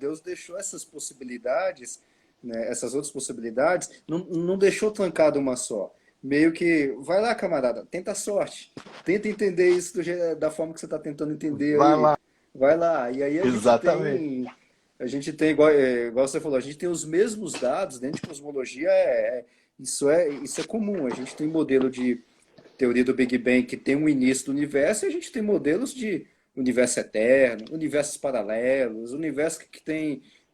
Deus deixou essas possibilidades, né? Essas outras possibilidades, não deixou trancado uma só. Meio que, vai lá, camarada, tenta a sorte. Tenta entender isso da forma que você está tentando entender Vai aí. lá. Vai lá. E aí Exatamente. a gente tem igual você falou, a gente tem os mesmos dados dentro de cosmologia, isso é comum. A gente tem modelo de teoria do Big Bang que tem um início do universo, e a gente tem modelos de universo eterno, universos paralelos, universo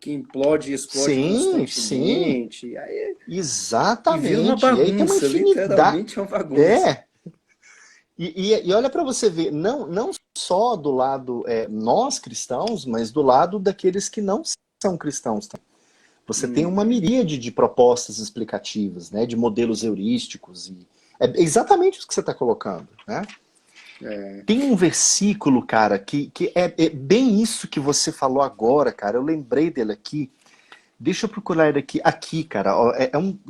que implode e explode Sim, sim. constantemente. E vira uma Exatamente. E aí tem uma bagunça, infinidade. literalmente é uma bagunça. É. E olha para você ver, não só do lado nós cristãos, mas do lado daqueles que não são cristãos. Tá? Você tem uma miríade de propostas explicativas, né, de modelos heurísticos. E é exatamente isso que você está colocando, né? Tem um versículo, cara, que é bem isso que você falou agora, cara. Eu lembrei dele aqui. Deixa eu procurar ele aqui. Aqui, cara. Ó,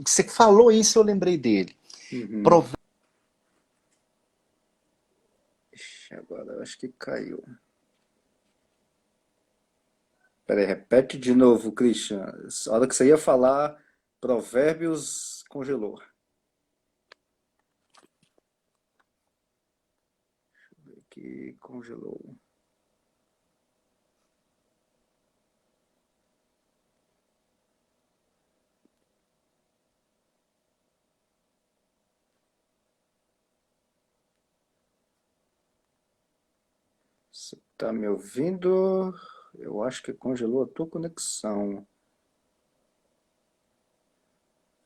você falou isso, eu lembrei dele. Uhum. Prov... Ixi, agora eu acho que caiu. Peraí, repete de novo, Christian. A hora que você ia falar, Provérbios congelou. Que congelou. Você tá me ouvindo? Eu acho que congelou a tua conexão.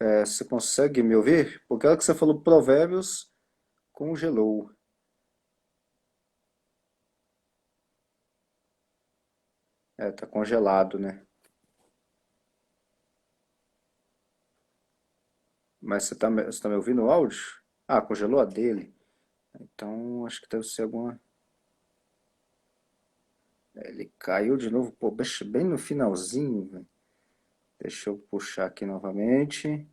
É, você consegue me ouvir? Porque a hora que você falou Provérbios, congelou. É, tá congelado, né? Mas você tá me ouvindo o áudio? Ah, congelou a dele. Então, acho que deve ser alguma. Ele caiu de novo, pô, bem no finalzinho, velho. Deixa eu puxar aqui novamente.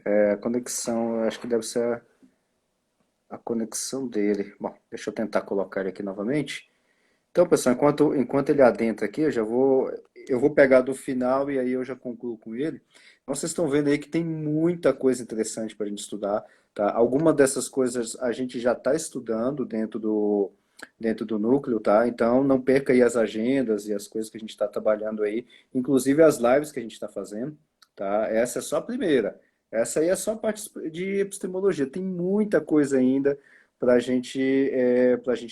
É, a conexão, eu acho que deve ser a conexão dele. Bom, deixa eu tentar colocar ele aqui novamente. Então, pessoal, enquanto ele adentra aqui, eu vou pegar do final e aí eu já concluo com ele. Então, vocês estão vendo aí que tem muita coisa interessante para a gente estudar, tá? Alguma dessas coisas a gente já está estudando dentro do núcleo, tá? Então, não perca aí as agendas e as coisas que a gente está trabalhando aí, inclusive as lives que a gente está fazendo, tá? Essa é só a primeira. Essa aí é só a parte de epistemologia. Tem muita coisa ainda para a gente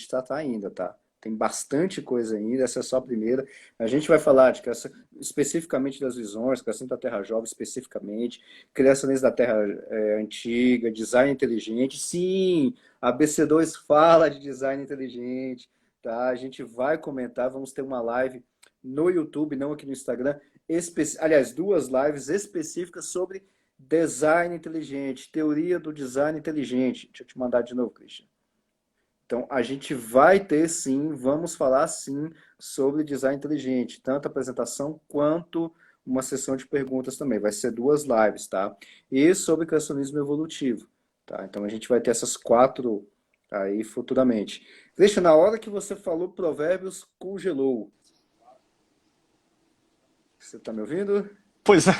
tratar ainda, tá? Tem bastante coisa ainda, essa é só a primeira. A gente vai falar especificamente das visões, criação da Terra Jovem especificamente, criacionismo da Terra Antiga, design inteligente. Sim, a BC2 fala de design inteligente, tá? A gente vai comentar, vamos ter uma live no YouTube, não aqui no Instagram, aliás, duas lives específicas sobre design inteligente, teoria do design inteligente. Deixa eu te mandar de novo, Christian. Então, a gente vai ter sim, vamos falar sim sobre design inteligente, tanto a apresentação quanto uma sessão de perguntas também. Vai ser duas lives, tá? E sobre criacionismo evolutivo, tá? Então, a gente vai ter essas quatro aí futuramente. Deixa, na hora que você falou Provérbios, congelou. Você está me ouvindo? Pois é,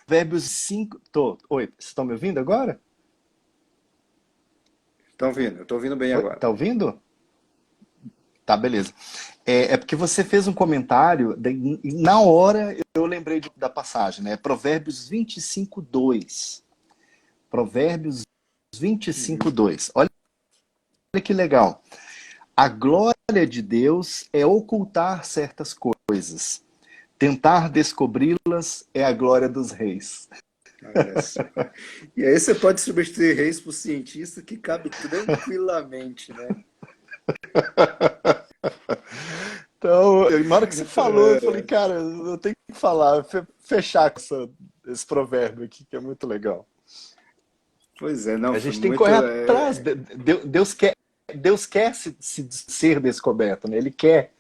Provérbios 5. Oi, vocês estão me ouvindo agora? Estão ouvindo? Eu estou ouvindo bem Oi, agora. tá ouvindo? Tá, beleza. É porque você fez um comentário, e na hora eu lembrei da passagem, né? Provérbios 25:2. Provérbios 25:2. Olha que legal. A glória de Deus é ocultar certas coisas. Tentar descobri-las é a glória dos reis. Olha só. E aí você pode substituir reis por cientista que cabe tranquilamente, né? Então, na hora que você falou, eu falei, cara, eu tenho que falar, fechar com esse provérbio aqui, que é muito legal. Pois é, não, A foi gente tem que muito. correr atrás. Deus quer ser descoberto, né? Ele quer,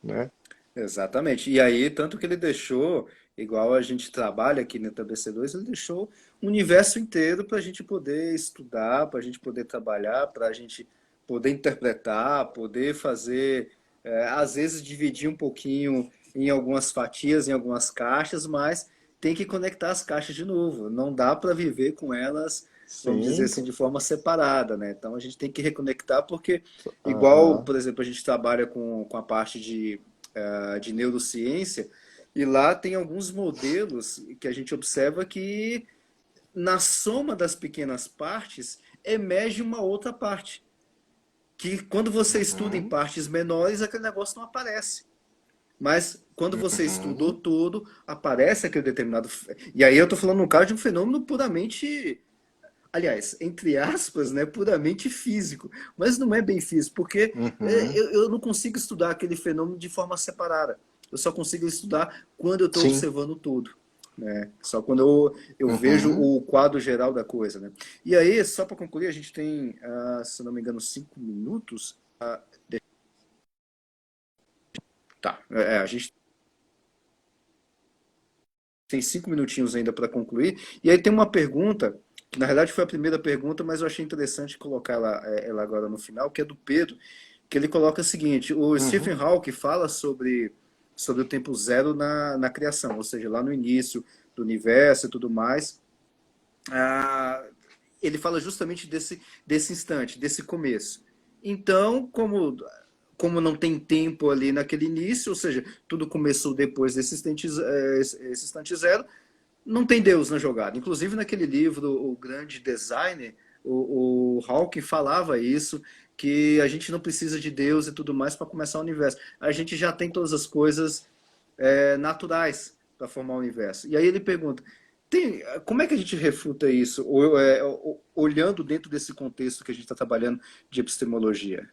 né? Exatamente. E aí, tanto que ele deixou, igual a gente trabalha aqui no TBC2, ele deixou um universo inteiro para a gente poder estudar, para a gente poder trabalhar, para a gente poder interpretar, poder fazer, às vezes dividir um pouquinho em algumas fatias, em algumas caixas, mas tem que conectar as caixas de novo. Não dá para viver com elas, vamos dizer Sim. assim, de forma separada, né? Então a gente tem que reconectar, porque, igual, Aham. por exemplo, a gente trabalha com a parte de neurociência, e lá tem alguns modelos que a gente observa que na soma das pequenas partes emerge uma outra parte. Que quando você estuda em Uhum. partes menores, aquele negócio não aparece. Mas quando você estudou Uhum. todo, aparece aquele determinado. E aí eu estou falando no caso de um fenômeno puramente, aliás, entre aspas, né, puramente físico. Mas não é bem físico, porque Uhum. eu não consigo estudar aquele fenômeno de forma separada. Eu só consigo estudar quando eu estou Sim. observando tudo. Né? Só quando eu vejo Uhum. o quadro geral da coisa. Né? E aí, só para concluir, a gente tem, se não me engano, 5 minutos. Tá, a gente tem 5 minutinhos ainda para concluir. E aí tem uma pergunta, que na verdade foi a primeira pergunta, mas eu achei interessante colocar ela agora no final, que é do Pedro, que ele coloca o seguinte: o Stephen Uhum. Hawking fala sobre o tempo zero na criação, ou seja, lá no início do universo e tudo mais. Ah, ele fala justamente desse instante, desse começo. Então, como não tem tempo ali naquele início, ou seja, tudo começou depois esse instante zero, não tem Deus na jogada. Inclusive, naquele livro, O Grande Designer, o Hawking falava isso, que a gente não precisa de Deus e tudo mais para começar o universo. A gente já tem todas as coisas naturais para formar o universo. E aí ele pergunta, como é que a gente refuta isso, olhando dentro desse contexto que a gente está trabalhando de epistemologia?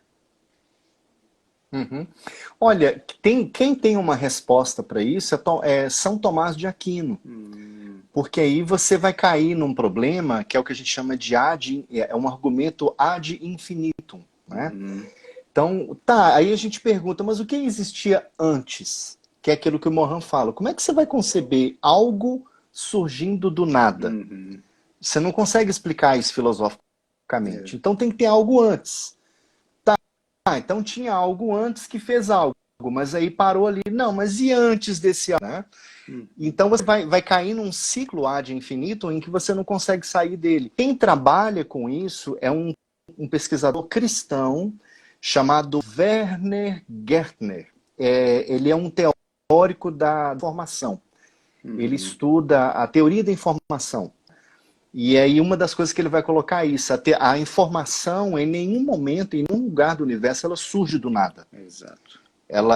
Uhum. Olha, quem tem uma resposta para isso é São Tomás de Aquino. Porque aí você vai cair num problema que é o que a gente chama de é um argumento ad infinitum, né? Uhum, Então, tá, aí a gente pergunta, mas o que existia antes? Que é aquilo que o Mohan fala. Como é que você vai conceber algo surgindo do nada? uhum, Você não consegue explicar isso é, filosoficamente. Então tem que ter algo antes. Ah, então tinha algo antes que fez algo, mas aí parou ali. Não, mas e antes desse algo, né? uhum, Então você vai cair num ciclo ad infinito em que você não consegue sair dele. Quem trabalha com isso é um pesquisador cristão chamado Werner Gärtner. Ele é um teórico da informação. Ele uhum, estuda a teoria da informação. E aí uma das coisas que ele vai colocar é isso, a informação em nenhum momento, em nenhum lugar do universo, ela surge do nada. exato.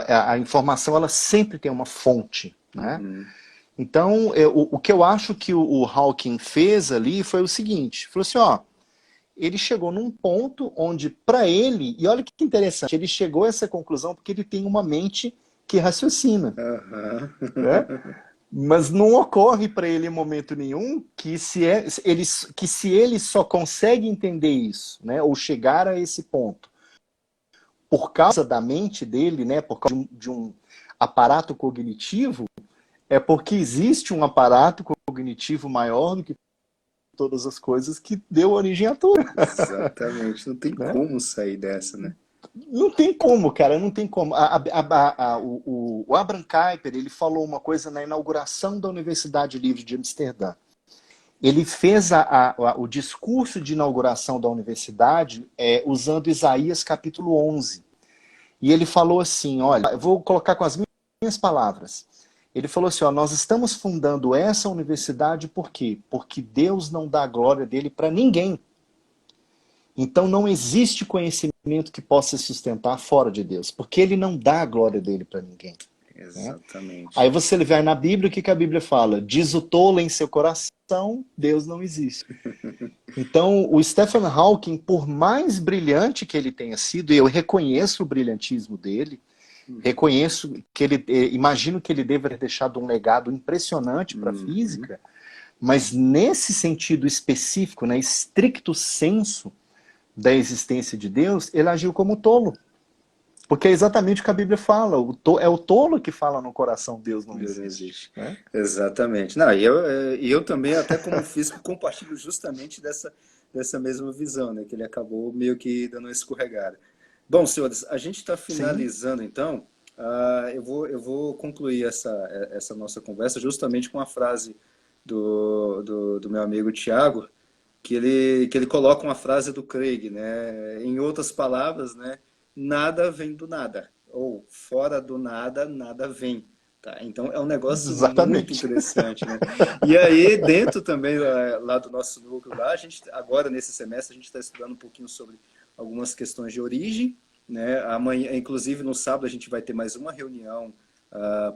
A informação ela sempre tem uma fonte, né? Uhum, Então, o que eu acho que o Hawking fez ali foi o seguinte, falou assim, ó, ele chegou num ponto onde, para ele, e olha que interessante, ele chegou a essa conclusão porque ele tem uma mente que raciocina, aham. né? Mas não ocorre para ele em momento nenhum que se ele só consegue entender isso, né, ou chegar a esse ponto, por causa da mente dele, né, por causa de um aparato cognitivo, é porque existe um aparato cognitivo maior do que todas as coisas que deu origem a tudo, Exatamente, não tem né? como sair dessa, né? Não tem como, cara, não tem como. O Abraham Kuyper, ele falou uma coisa na inauguração da Universidade Livre de Amsterdã. Ele fez o discurso de inauguração da universidade usando Isaías capítulo 11. E ele falou assim, olha, eu vou colocar com as minhas palavras. Ele falou assim, ó, nós estamos fundando essa universidade por quê? Porque Deus não dá a glória dele para ninguém. Então não existe conhecimento que possa se sustentar fora de Deus, porque ele não dá a glória dele para ninguém. Né? Aí Exatamente. você vai na Bíblia, o que a Bíblia fala? Diz o tolo em seu coração, Deus não existe. Então, o Stephen Hawking, por mais brilhante que ele tenha sido, e eu reconheço o brilhantismo dele, reconheço que imagino que ele deva ter deixado um legado impressionante para a Uhum. física, mas nesse sentido específico, né, stricto senso da existência de Deus, ele agiu como tolo. Porque é exatamente o que a Bíblia fala. É o tolo que fala no coração, Deus não Deus não existe. existe. Né? Exatamente. Não, e eu também, até como físico, compartilho justamente dessa mesma visão, né? Que ele acabou meio que dando uma escorregada. Bom, senhores, a gente está Sim. finalizando, então. Eu vou concluir essa nossa conversa justamente com a frase do meu amigo Tiago, que ele coloca uma frase do Craig, né? Em outras palavras, né? Nada vem do nada, ou fora do nada, nada vem. Tá? Então é um negócio muito Exatamente. interessante, né? E aí, dentro também lá do nosso núcleo, lá, a gente, agora nesse semestre, a gente está estudando um pouquinho sobre algumas questões de origem, né? Amanhã, inclusive no sábado, a gente vai ter mais uma reunião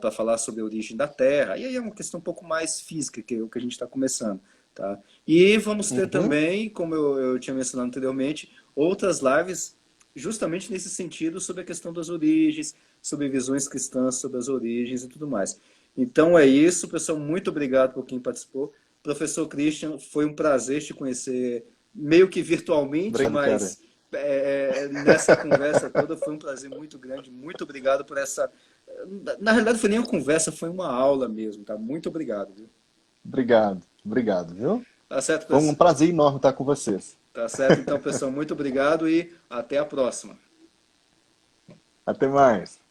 para falar sobre a origem da Terra. E aí é uma questão um pouco mais física, que é o que a gente está começando. Tá? E vamos ter Uhum. também, como eu tinha mencionado anteriormente, outras lives justamente nesse sentido sobre a questão das origens, sobre visões cristãs sobre as origens e tudo mais. Então é isso, pessoal. Muito obrigado por quem participou. Professor Christian, foi um prazer te conhecer meio que virtualmente, Obrigado, cara. mas nessa conversa toda foi um prazer muito grande. Muito obrigado por essa. Na realidade, foi nem uma conversa, foi uma aula mesmo. Tá? Muito obrigado. Viu? Obrigado. Obrigado, viu? Tá certo, Foi um pessoal? prazer enorme estar com vocês. Tá certo, então, pessoal. Muito obrigado e até a próxima. Até mais.